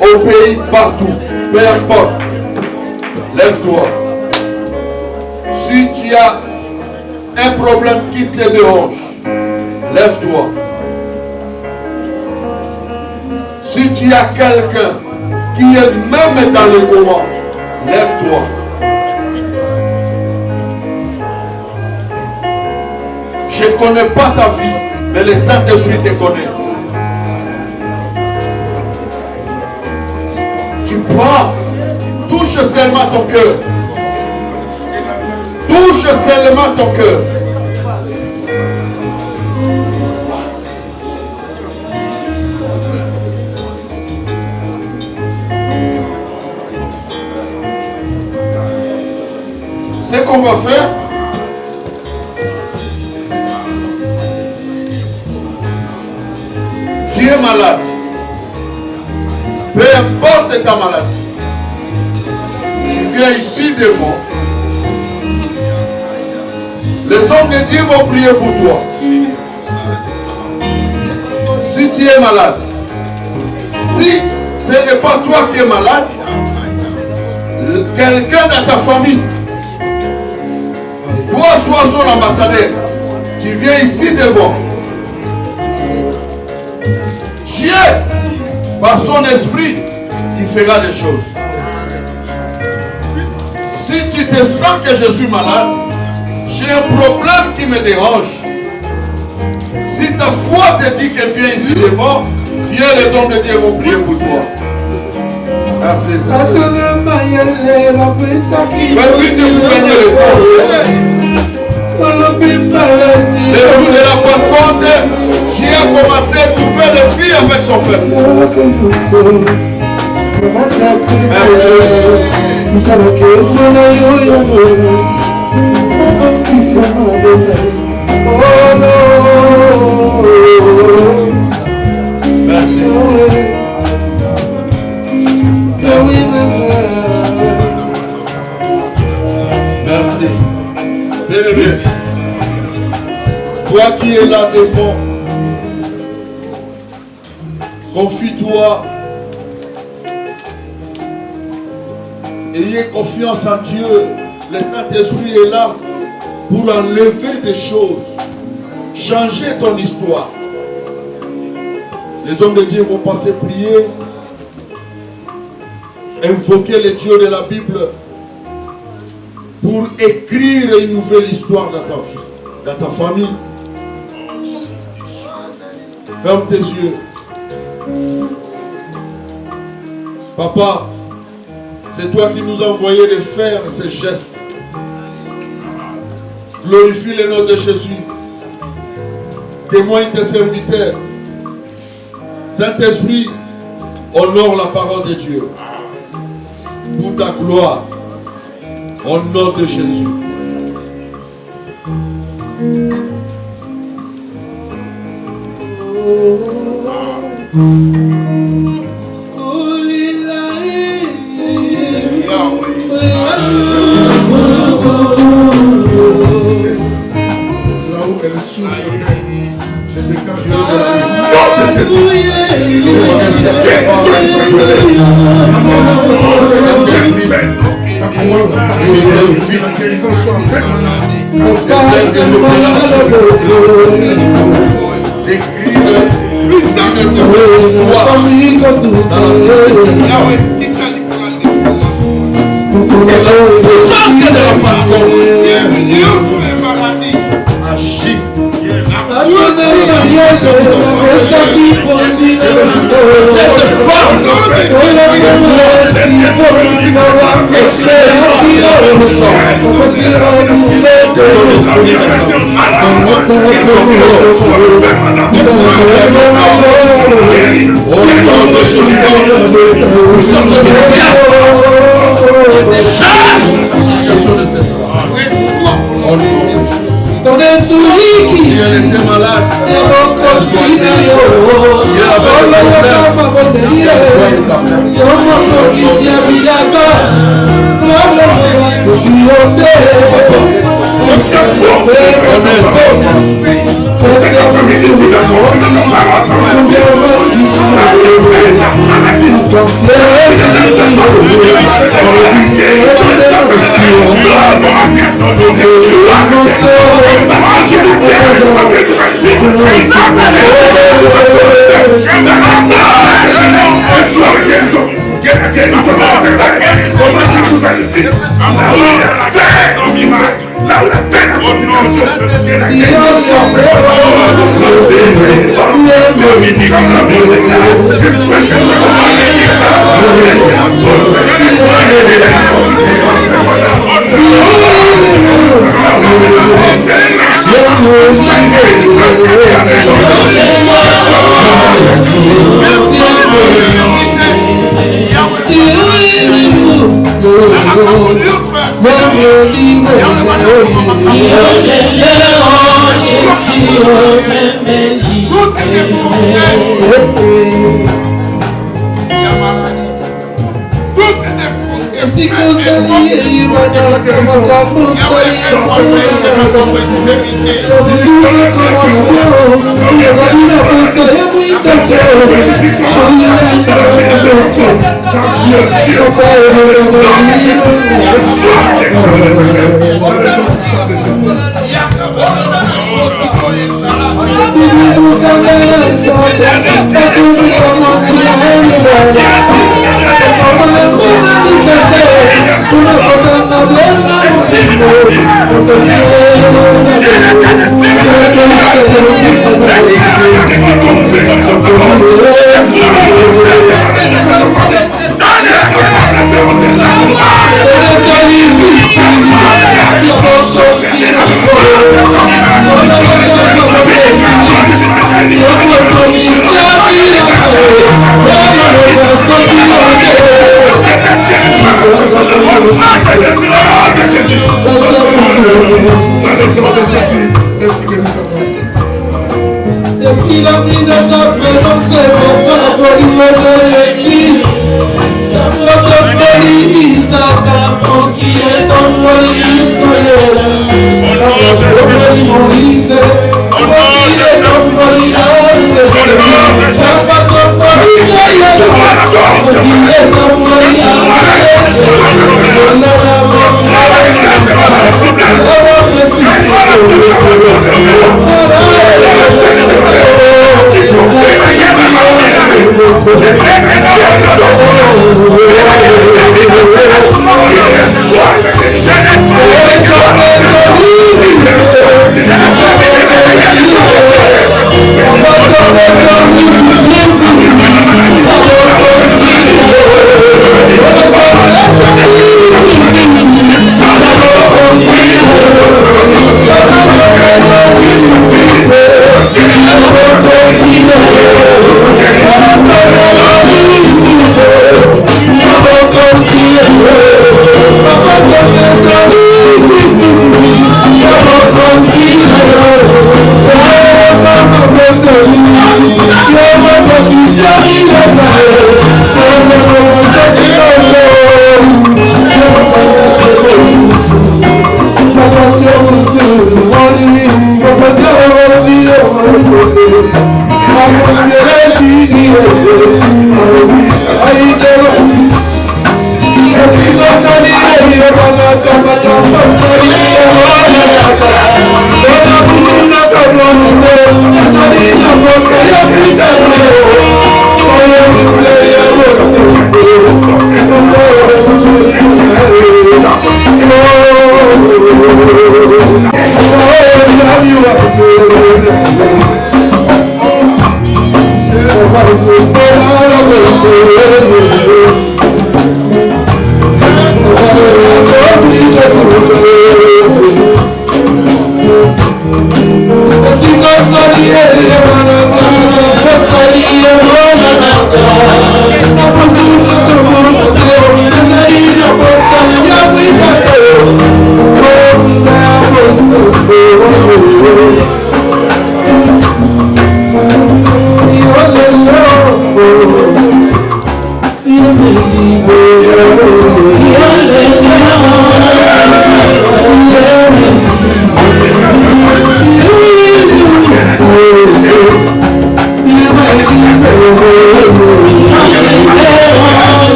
au pays, partout, peu importe, lève-toi. Si tu as un problème qui te dérange, lève-toi. Si tu as quelqu'un qui est même dans le coma, Lève-toi. Je ne connais pas ta vie, mais le Saint-Esprit te connaît. Tu prends, touche seulement ton cœur. Touche seulement ton cœur. Ce qu'on va faire, tu es malade. Peu importe ta maladie. Tu viens ici devant. Les hommes de Dieu vont prier pour toi. Si tu es malade, si ce n'est pas toi qui es malade, quelqu'un dans ta famille, toi sois son ambassadeur. Tu viens ici devant. Dieu, par son esprit, il fera des choses. Si tu te sens que je suis malade, j'ai un problème qui me dérange. Si ta foi te dit que viens ici devant, viens, les hommes de Dieu vont prier pour toi. Merci. Vas-y, Dieu vous gagner le temps. Le jour de la Pentecôte, Dieu a commencé une nouvelle vie avec son peuple. Merci. Merci. Bien-aimé, toi qui es là devant, confie-toi. Ayez confiance en Dieu. Le Saint-Esprit est là pour enlever des choses, changer ton histoire. Les hommes de Dieu vont passer prier, invoquer les dieux de la Bible pour écrire une nouvelle histoire dans ta vie, dans ta famille. Ferme tes yeux. Papa, c'est toi qui nous as envoyé de faire ces gestes. Glorifie le nom de Jésus. Témoigne tes serviteurs. Saint-Esprit, honore la parole de Dieu. Pour ta gloire. Au nom de Jésus. Comment réussi. Là où il a fait son miracle. Là où il a fait la continuation. Je souhaite que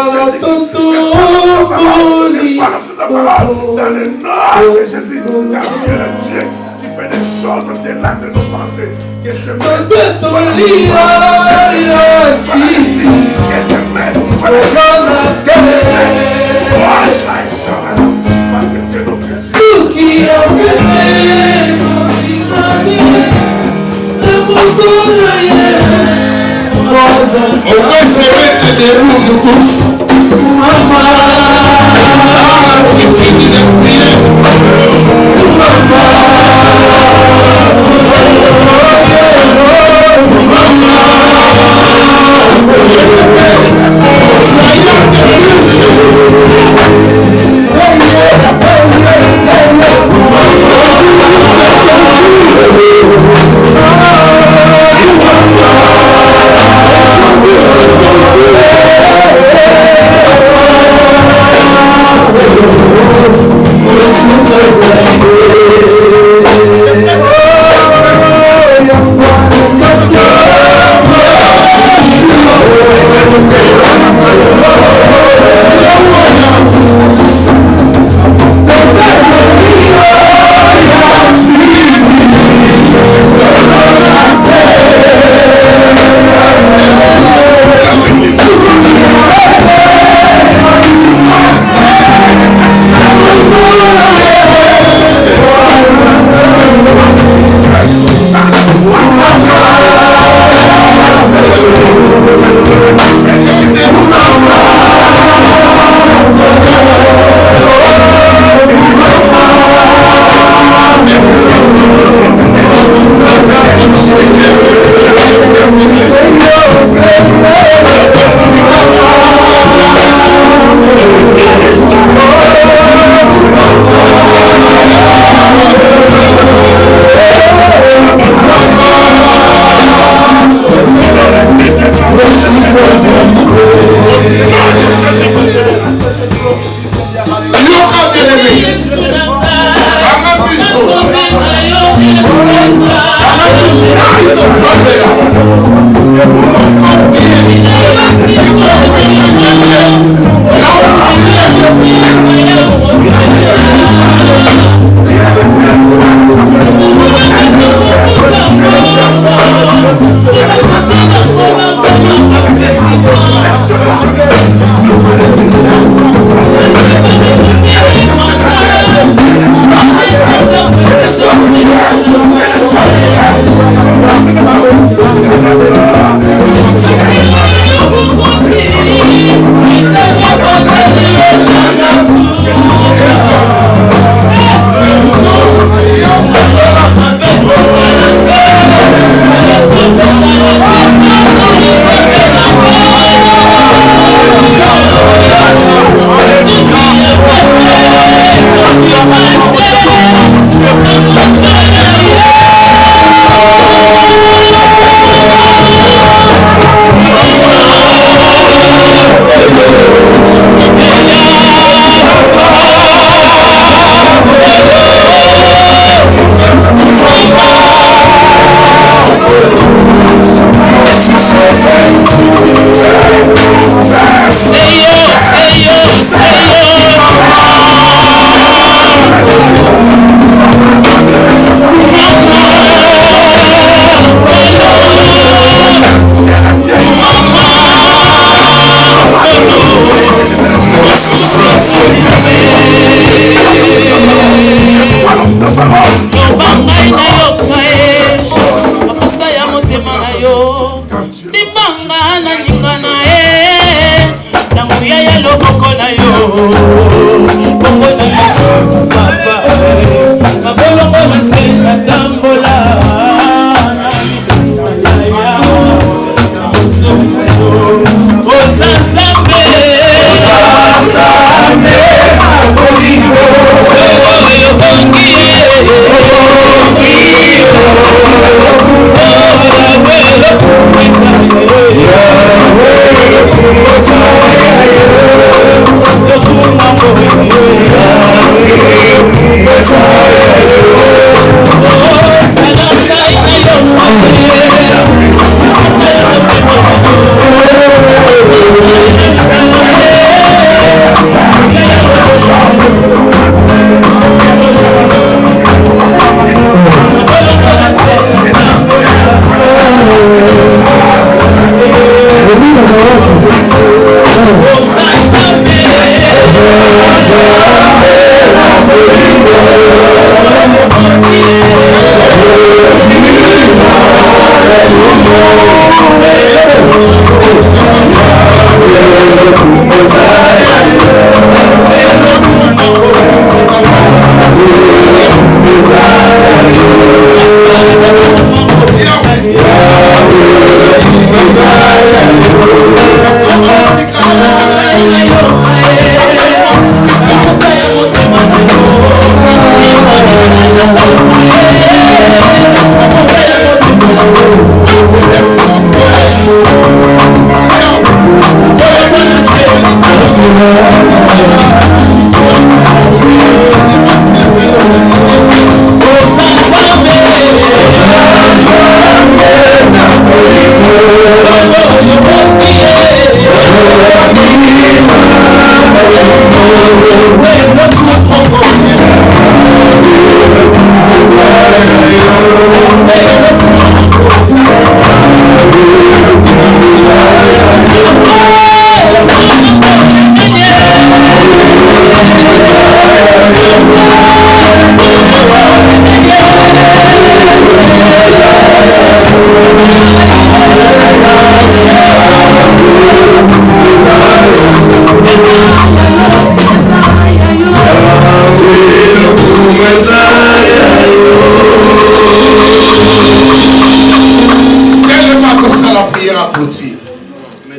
Dans le nom de Jésus, car tu es le Dieu qui fait des choses au-delà de nos pensées. Que je on va se mettre debout, nous tous. C'est fini de prier. Simbanga na ninga na e, nangu ya loboko na yo.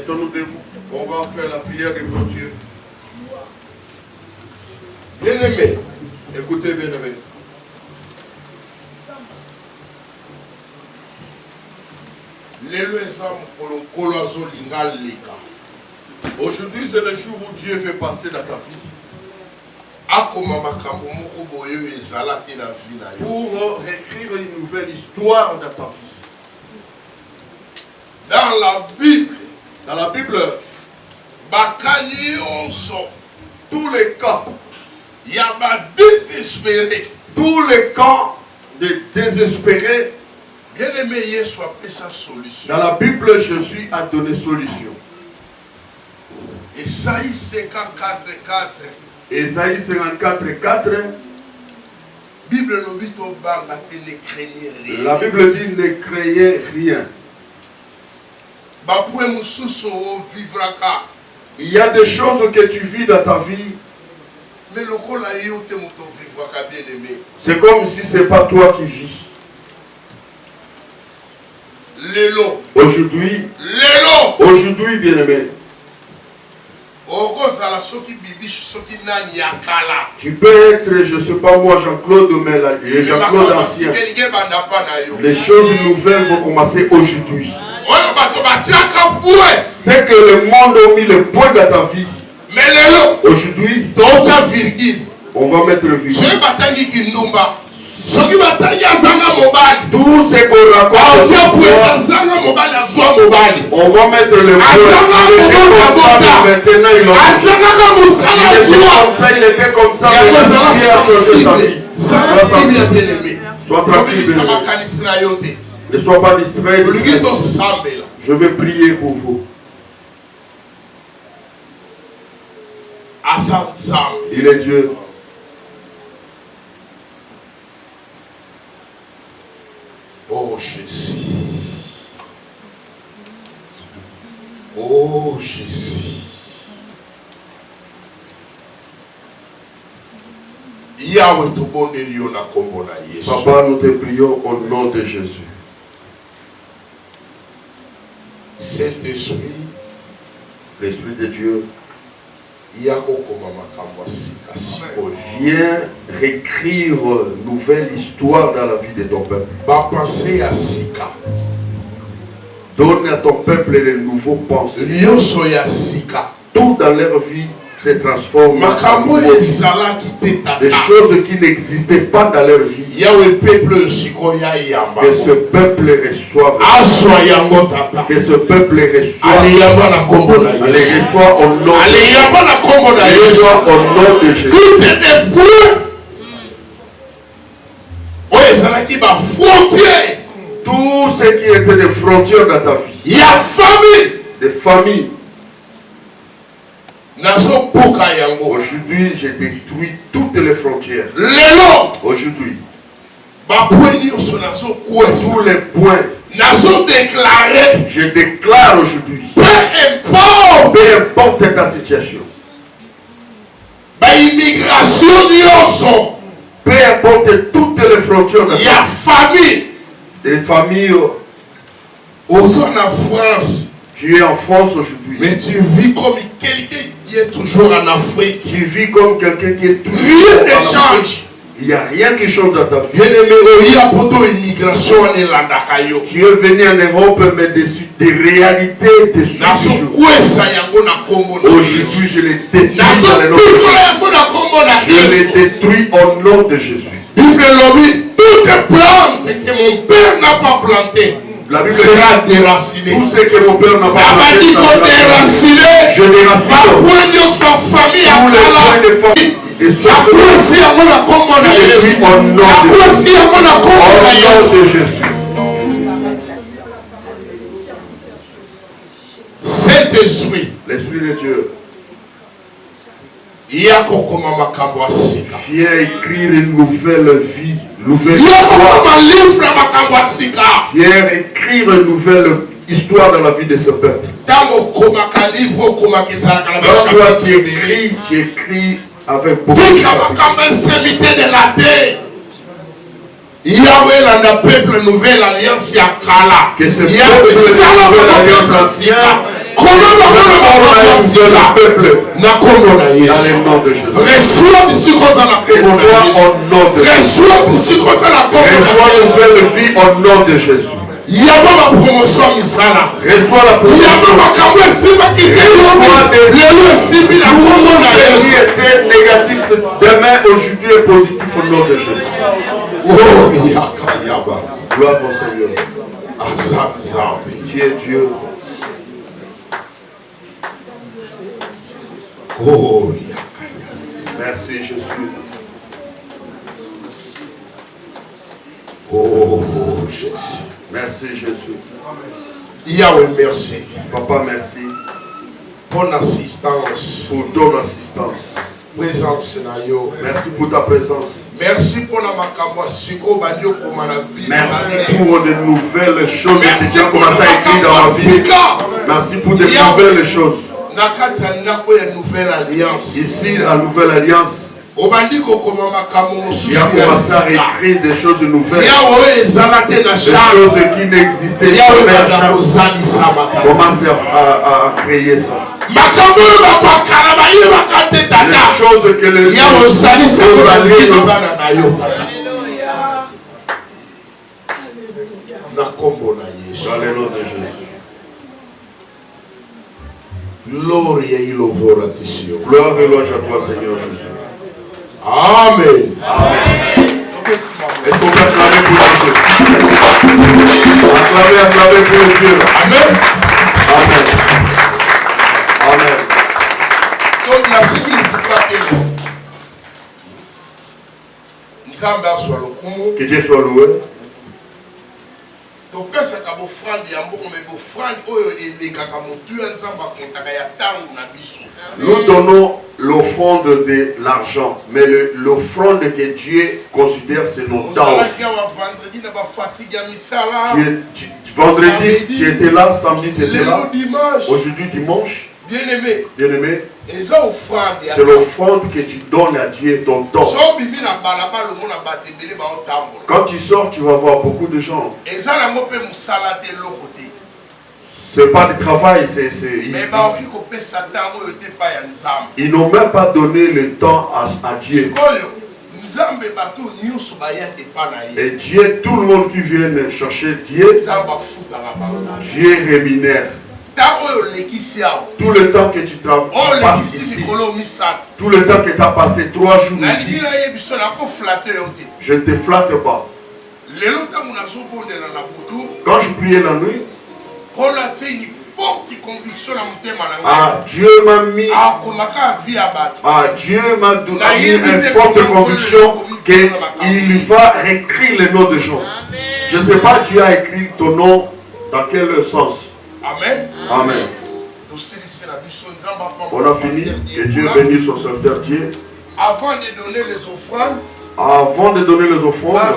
Mettons-nous debout. On va faire la prière de clôture. Bien-aimé, Écoutez, bien-aimés. Aujourd'hui, c'est le jour où Dieu fait passer dans ta vie. Pour écrire une nouvelle histoire dans ta vie. Dans la Bible, tous les cas, il y a désespéré. Tous les cas de désespérés, Bien-aimé, il soit sa solution. dans la Bible, Jésus a donné solution. Esaïe 54:4. Ésaïe 54:4. Bible lobito banga te ne craignez rien. La Bible dit ne craignez rien. Bapoué mususu vivraka. Il y a des choses que tu vis dans ta vie. Mais le col a eu te moto vivraka bien aimé. C'est comme si ce n'est pas toi qui vis. Lelo. Aujourd'hui, Lelo. aujourd'hui, bien-aimé, tu peux être, je ne sais pas moi, Jean-Claude Jean-Claude Ancien. Les choses nouvelles vont commencer aujourd'hui. C'est que le monde a mis le point dans ta vie. Aujourd'hui, on va mettre le virgule. Tout ce qu'on raconte, on va mettre le point. Maintenant, il était comme ça, Sois tranquille, ne sois pas distrait. Je vais prier pour vous. Il est Dieu. Oh Jésus. Oh Jésus. Yahweh to bondelio na kombo na Yesu. Papa, nous te prions au nom de Jésus. Saint-Esprit, l'Esprit de Dieu, viens réécrire une nouvelle histoire dans la vie de ton peuple. Donne à ton peuple les nouveaux pensées. Tout dans leur vie se transforme. Des choses qui n'existaient pas dans leur vie. Que ce peuple reçoive. Que ce peuple reçoive. Les reçoit au nom de Jésus. Tout ce qui était des frontières dans ta vie. Il y a famille. Des familles. Aujourd'hui, j'ai détruit toutes les frontières. Aujourd'hui, tous les points, je déclare aujourd'hui, peu importe ta situation, peu importe toutes les frontières, il y a famille. Des familles. En France. Tu es en France aujourd'hui. Mais tu vis comme quelqu'un qui est toujours en Afrique. Tu vis comme quelqu'un qui est toujours en Afrique. Il n'y a rien qui change dans ta vie. Bien-aimé, tu es venu en Europe, mais des réalités te suivent. Aujourd'hui, je les détruis dans le nom de Jésus. Je les détruis au nom de Jésus. Toutes les plantes que mon père n'a pas plantées sera déraciné. Tout ce que mon père n'a pas planté sera déraciné. Je déracine tous les points de famille. Et ce au nom de Jésus. Saint-Esprit, l'Esprit de Dieu, viens écrire une nouvelle vie, nouvelle histoire. Viens écrire une nouvelle histoire dans la vie de ce peuple. Quand toi tu écris avec beaucoup de Yahweh la peuple nouvelle alliance ya kala. Que ce peuple nouvelle alliance ancienne nom de Jésus. Reçois nouvelle vie au nom de Jésus. Yama promotion misala. Reçois la promotion. Yama kamwe simba ki lelo simbi la kombo na Yesu. Qui était négatif demain, aujourd'hui est positif au nom de Jésus. Oh yaka yabas. Gloire au Seigneur. Azam zambi. Tu es Dieu. Oh yaka. Merci Jésus. Oh Jésus. Merci Jésus. Yahweh, merci. Papa, merci. Pour l'assistance. Pour ton assistance. Présence. Merci pour ta présence. Merci pour la makambo siko bandio comme la vie. Merci pour de nouvelles choses que tu as commencé à écrire dans ma vie. Merci pour de nouvelles choses. Nouvelle alliance. Ici, la nouvelle alliance. Il a commencé à écrire des choses nouvelles. Des choses qui n'existaient pas. Commence à créer ça. Les choses que les dans le nom de Jésus. Gloire et louange à toi, Seigneur Jésus. Amen. Est-ce qu'on peut acclamer pour Dieu? Acclamer pour Dieu. Amen. Amen. Amen. Que Dieu soit loué. Nous donnons l'offrande de l'argent, mais l'offrande que Dieu considère, c'est nos temps. Vendredi, tu étais là, samedi, tu étais là. Aujourd'hui, dimanche, bien-aimé, c'est l'offrande que tu donnes à Dieu, ton temps. Quand tu sors, tu vas voir beaucoup de gens. C'est pas du travail, ils n'ont même pas donné le temps à Dieu. Et Dieu, tout le monde qui vient chercher Dieu, Dieu rémunère. Tout le temps que tu passes ici, tout le temps que tu as passé 3 jours ici, je ne te flatte pas. Quand je priais la nuit, Dieu m'a mis, Dieu m'a donné une forte conviction qu'il va écrire le nom de gens. Je ne sais pas, Dieu a écrit ton nom dans quel sens. Amen. Amen. On a fini. Que Dieu bénisse son serviteur Dieu. Avant de donner les offrandes,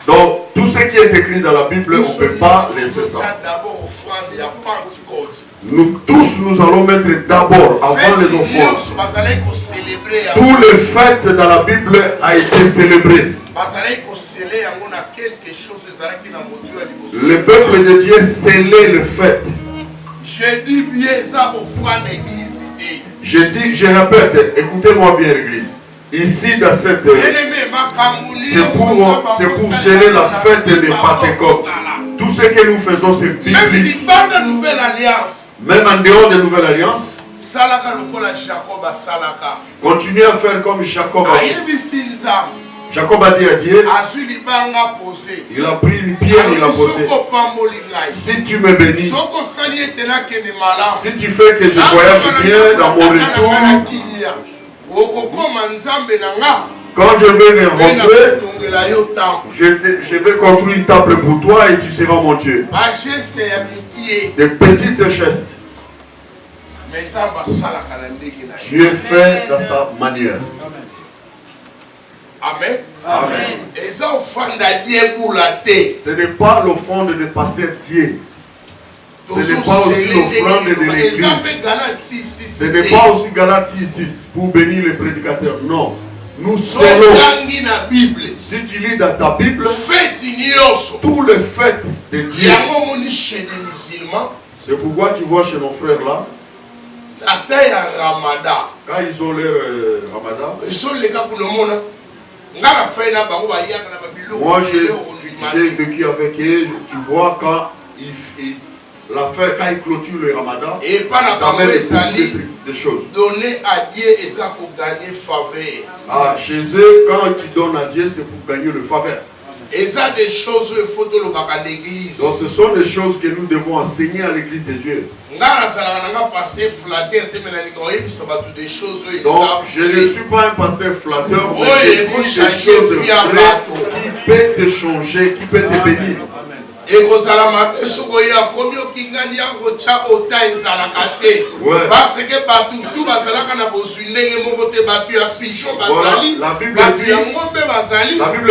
donc tout ce qui est écrit dans la Bible, on ne peut pas laisser ça. Nous tous, nous allons mettre d'abord, avant les offrandes. Tous les fêtes dans la Bible a été célébré. Le peuple de Dieu scellait les fêtes. Je répète, écoutez-moi bien l'église. Ici dans cette c'est pour sceller la fête des Pentecôtes. Tout ce que nous faisons, c'est biblique. Même en dehors de Nouvelle Alliance, continuez à faire comme Jacob a fait. Jacob a dit à Dieu, il a pris une pierre, il a posé. Si tu me bénis, si tu fais que je voyage bien dans mon retour, quand je vais rentrer, je vais construire une table pour toi et tu seras mon Dieu. Des petites gestes. Dieu fait dans sa manière. Amen. Amen. Ce n'est pas l'offrande de pasteur Dieu. Ce n'est pas aussi l'offrande de l'église. Ce n'est pas aussi Galatie 6 pour bénir les prédicateurs. Non. Nous scellons. Si tu lis dans ta Bible, tous les fêtes de Dieu, c'est pourquoi tu vois chez nos frères là, quand ils ont leur Ramadan, moi j'ai vécu avec eux, tu vois quand l'affaire, quand ils clôturent le Ramadan, ça amène des choses. Donner à Dieu et ça pour gagner faveur. Ah, chez eux, quand tu donnes à Dieu, c'est pour gagner le faveur. Et ça, des choses, il faut le bac à l'église. Donc, ce sont des choses que nous devons enseigner à l'église de Dieu. Donc, je ne suis pas un pasteur flatteur, mais je dis des choses vraies qui peuvent te changer, qui peuvent te bénir. Et parce que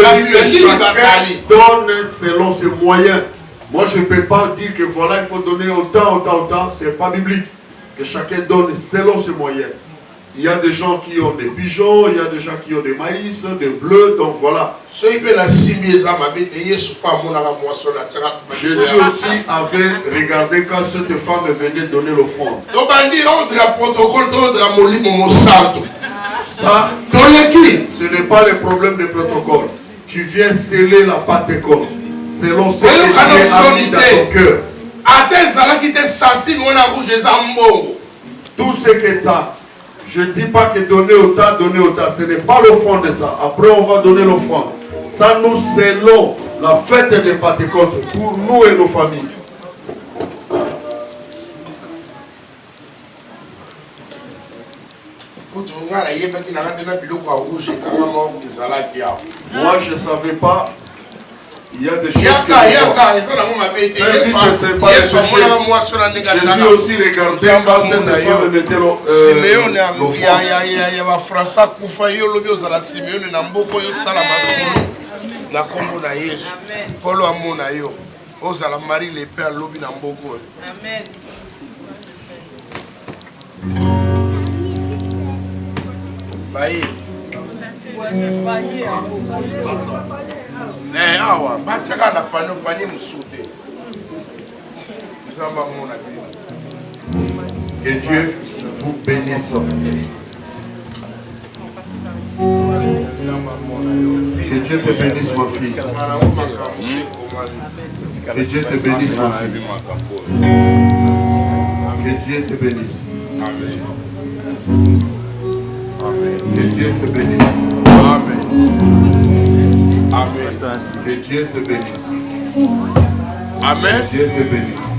la Bible dit que chacun donne selon ses moyens. Moi je ne peux pas dire que voilà il faut donner autant, c'est pas biblique. Que chacun donne selon ses moyens. Il y a des gens qui ont des pigeons, il y a des gens qui ont des maïs, des bleus, donc voilà. Jésus aussi avait regardé quand cette femme venait donner l'offrande. Ça, ce n'est pas le problème de protocole. Tu viens sceller la Pentecôte selon ce que Dieu a mis dans ton cœur. Tout ce que tu as. Je ne dis pas que donner autant, ce n'est pas l'offrande de ça. Après, on va donner l'offrande. Ça, nous scellons la fête de Pentecôte pour nous et nos familles. Moi, je ne savais pas. Il y a des choses que Jésus aussi regardait quand cette femme mettait Que Dieu vous bénisse. Que Dieu te bénisse, mon fils. Que Dieu te bénisse, mon fils. Que Dieu te bénisse. Que Dieu te bénisse. Amen. Amen. Que Dieu te bénisse. Amen. Que Dieu te bénisse.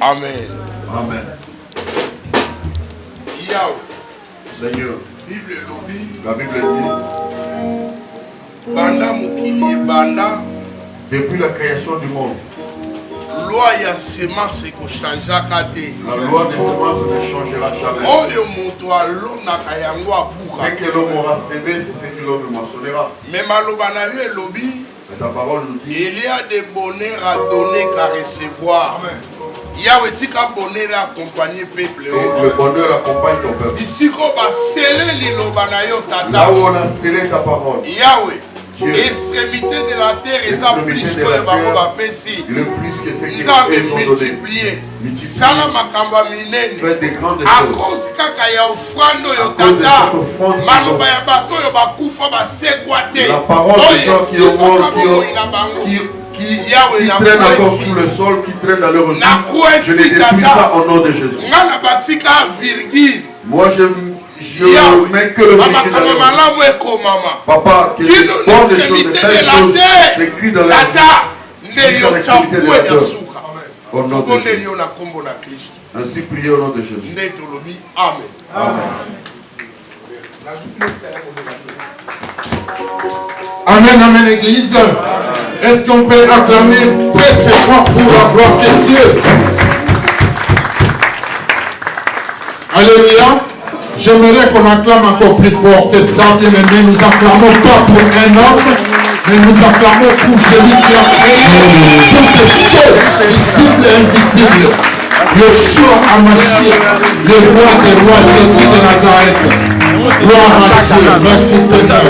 Amen. Amen. Seigneur, la Bible dit, depuis la création du monde, la loi des semences ne changera jamais. Ce que l'homme aura semé, c'est ce que l'homme moissonnera. Mais ta parole nous dit, il y a des bonheurs à donner qu'à recevoir. Amen. Yahweh tika bonheur accompagner peuple. Le bonheur accompagne ton peuple. Ici qu'on va sceller liloba na yo tata. Là où on a scellé ta parole. Yahweh. Extrémité de la terre, ils ont plus que le bango va pécher. Le plus que ce qu'ils ont multiplié. Salam makamba minene. Faites des grandes choses. À cause kaka ya offrande yo tata. Maloba ya bato yo bakufa ba sekwate. La parole des gens qui ont mort, qui traînent encore sous le sol, qui traînent dans leur vie. Je les détruis ça au nom de Jésus. Moi je mets que le virgule dans leur vie. Papa, que les bonnes choses, de belles choses s'écrivent dans leur vie. Jusqu'à l'extrémité de la terre. Au nom de Jésus. Ainsi priez au nom de Jésus. Amen. Amen. Amen, amen, Église. Est-ce qu'on peut acclamer très très fort pour la gloire de Dieu? Alléluia. J'aimerais qu'on acclame encore plus fort que ça, bien aimé. Nous acclamons pas pour un homme, mais nous acclamons pour celui qui a créé toutes choses visibles et invisibles. Yeshua Hamashiach, le roi des rois, Jésus de Nazareth. Gloire à Dieu. Merci Seigneur.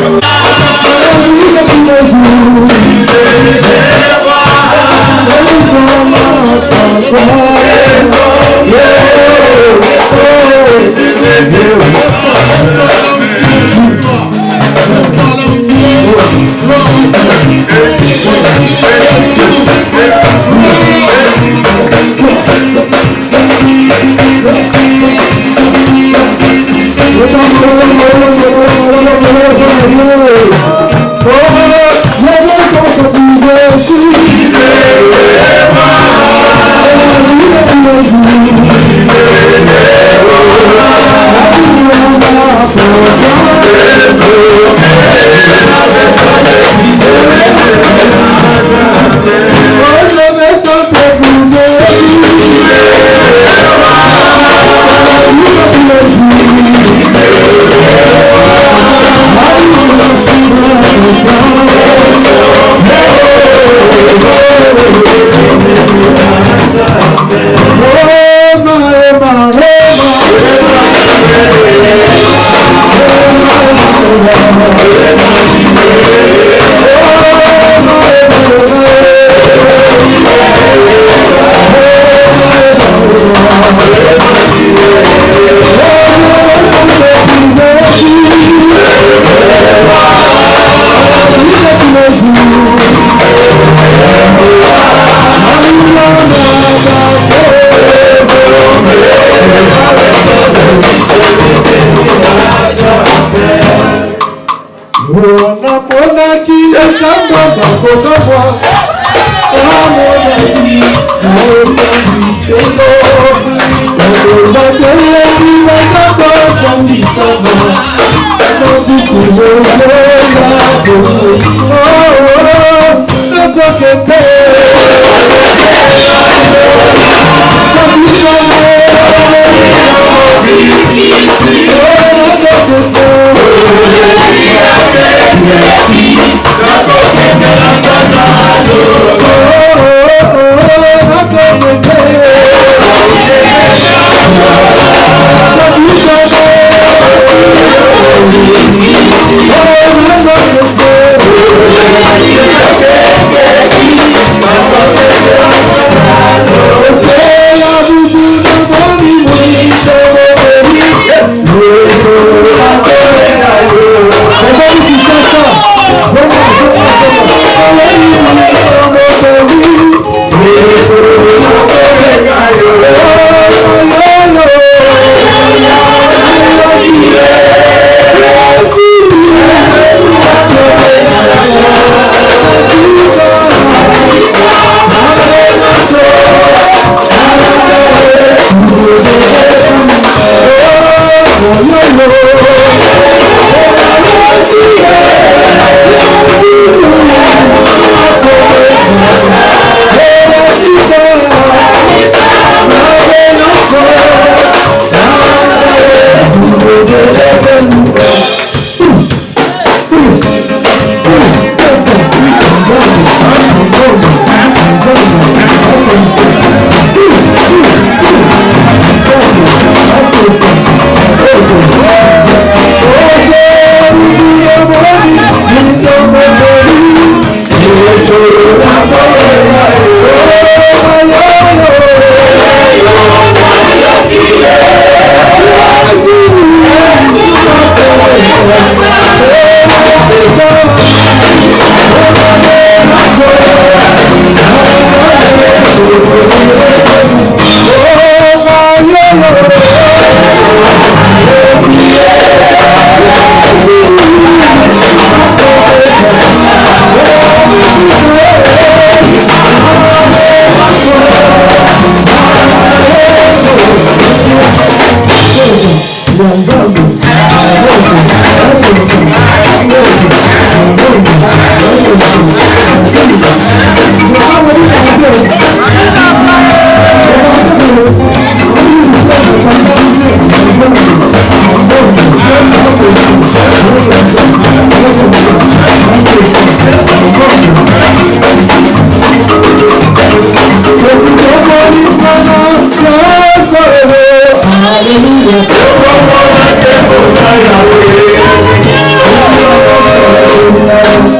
Hallelujah.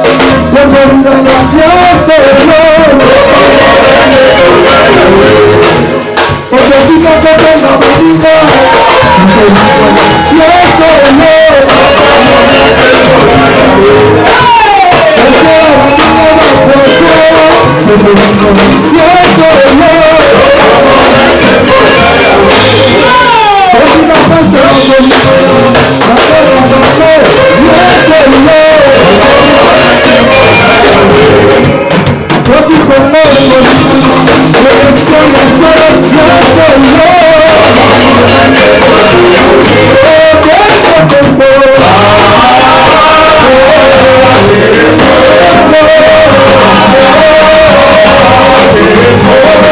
Oh,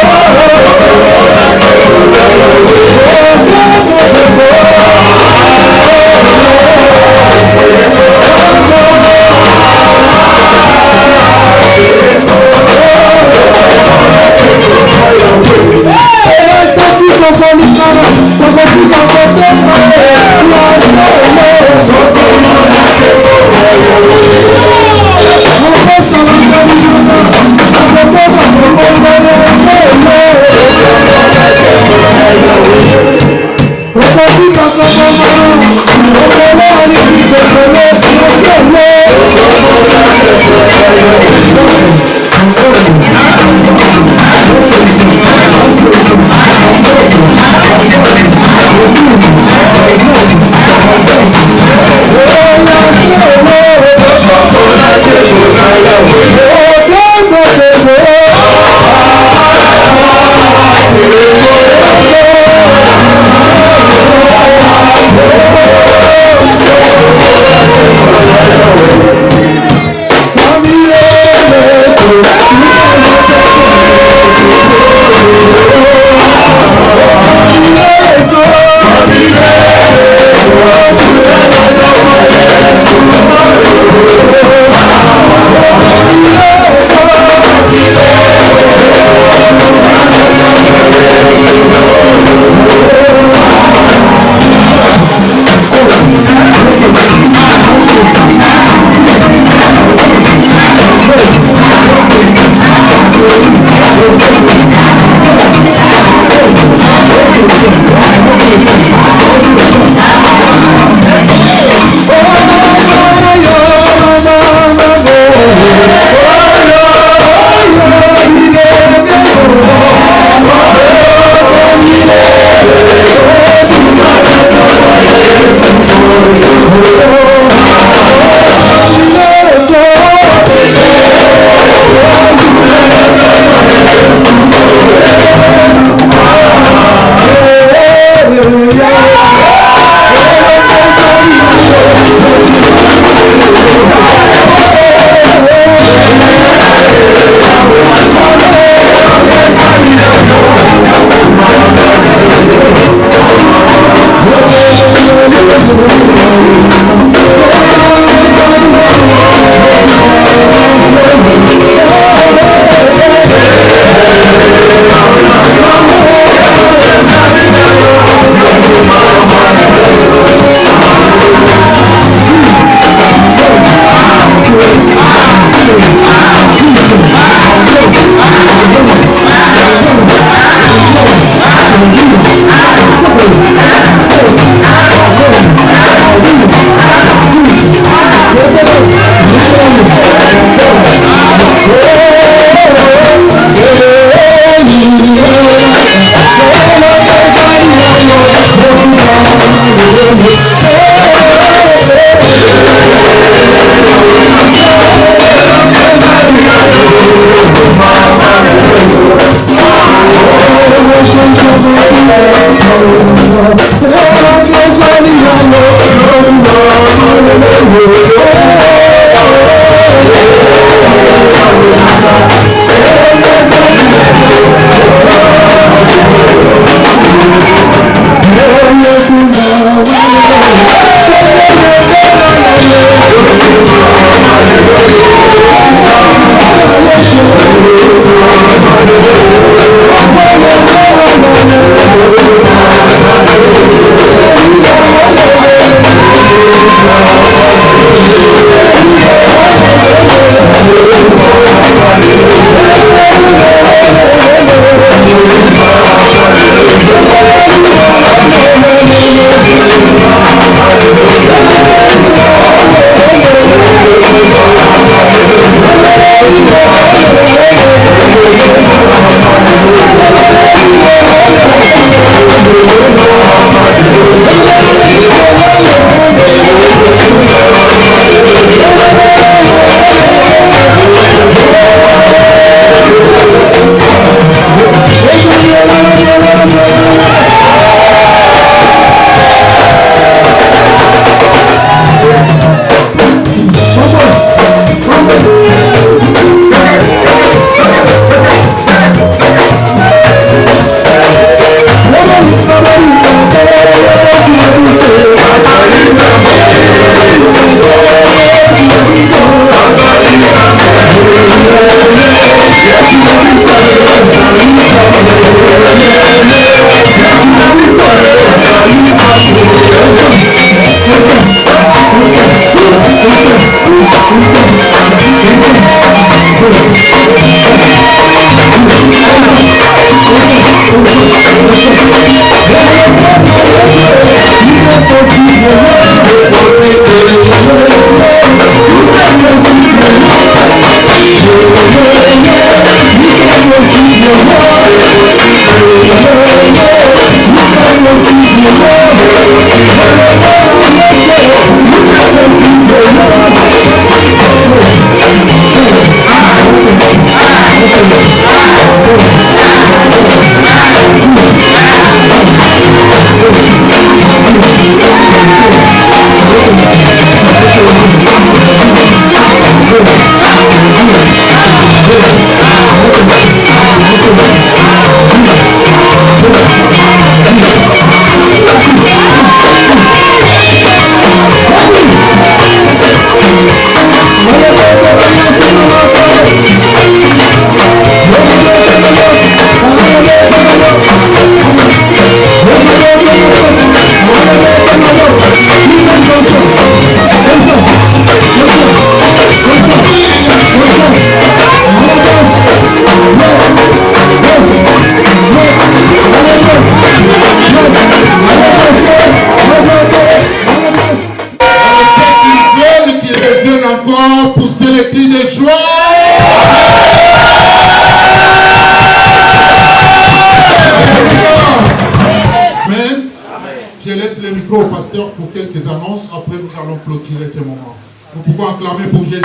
micro au pasteur pour quelques annonces. Après, nous allons clôturer ce moment. Nous pouvons acclamer pour Jésus.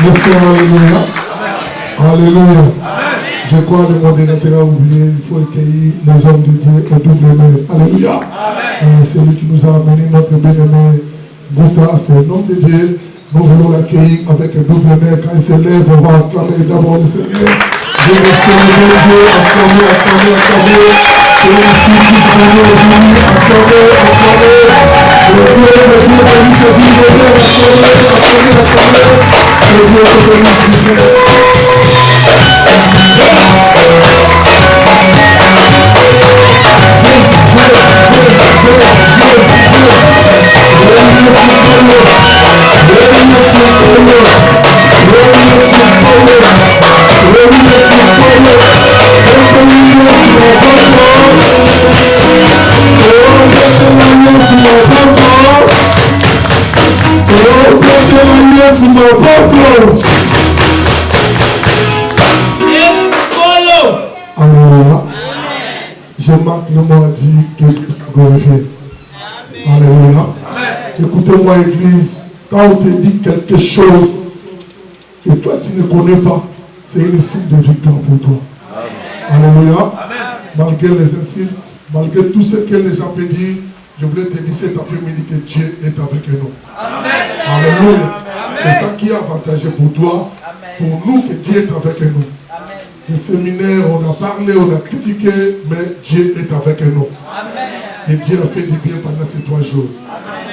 Merci, alléluia. Alléluia. Je crois que le modérateur a oublié, il faut accueillir les hommes de Dieu au double main. Alléluia. C'est lui qui nous a amené notre bien-aimé Bouta, c'est un homme de Dieu. Nous voulons l'accueillir avec un double main. Quand il se lève, on va acclamer d'abord le Seigneur. Je remercie le bon Dieu. Acclamer. C'est ici qui se trouve aujourd'hui. Acclamer. Le Dieu bénisse le Dieu bénisse le Dieu Alléluia. Je marque le mot à dire que Dieu est glorifié. Alléluia. Écoutez-moi, Église, quand on te dit quelque chose et toi tu ne connais pas, c'est une signe de victoire pour toi. Alléluia. Malgré les insultes, malgré tout ce que les gens peuvent dire, je voulais te dire cet après-midi que Dieu est avec nous. Alléluia. C'est ça qui est avantageux pour toi, pour nous que Dieu est avec nous. Le séminaire, on a parlé, on a critiqué, mais Dieu est avec nous. Et Dieu a fait du bien pendant ces 3 jours.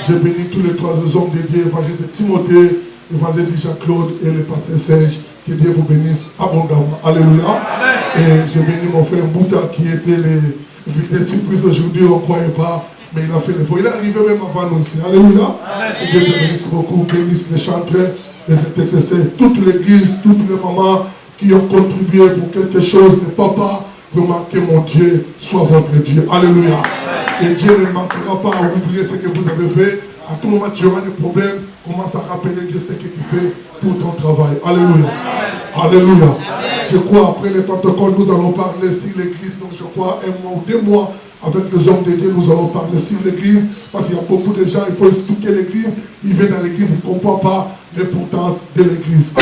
Je bénis tous les 3 hommes de Dieu, évangéliste Timothée, évangéliste Jean-Claude et le pasteur Serge. Que Dieu vous bénisse abondamment. Alléluia. Et je bénis mon frère Bouta qui était l'invité surprise aujourd'hui, on ne croyait pas. Mais il a fait l'effort. Il est arrivé même avant nous ici. Alléluia. Que Dieu te bénisse beaucoup. Bénisse les chanteurs, les intercesseurs, toute l'église, toutes les mamans qui ont contribué pour quelque chose, les papas. Vraiment que mon Dieu soit votre Dieu. Alléluia. Et Dieu ne manquera pas à oublier ce que vous avez fait. À tout moment, tu auras des problèmes. Commence à rappeler Dieu ce que tu fais pour ton travail. Alléluia. Alléluia. Je crois, après le Pentecôte, nous allons parler sur l'église. Donc, je crois, 1 mois ou 2 mois, avec les hommes de Dieu, nous allons parler sur l'église. Parce qu'il y a beaucoup de gens, il faut expliquer l'église. Ils viennent dans l'église, ils ne comprennent pas l'importance de l'église.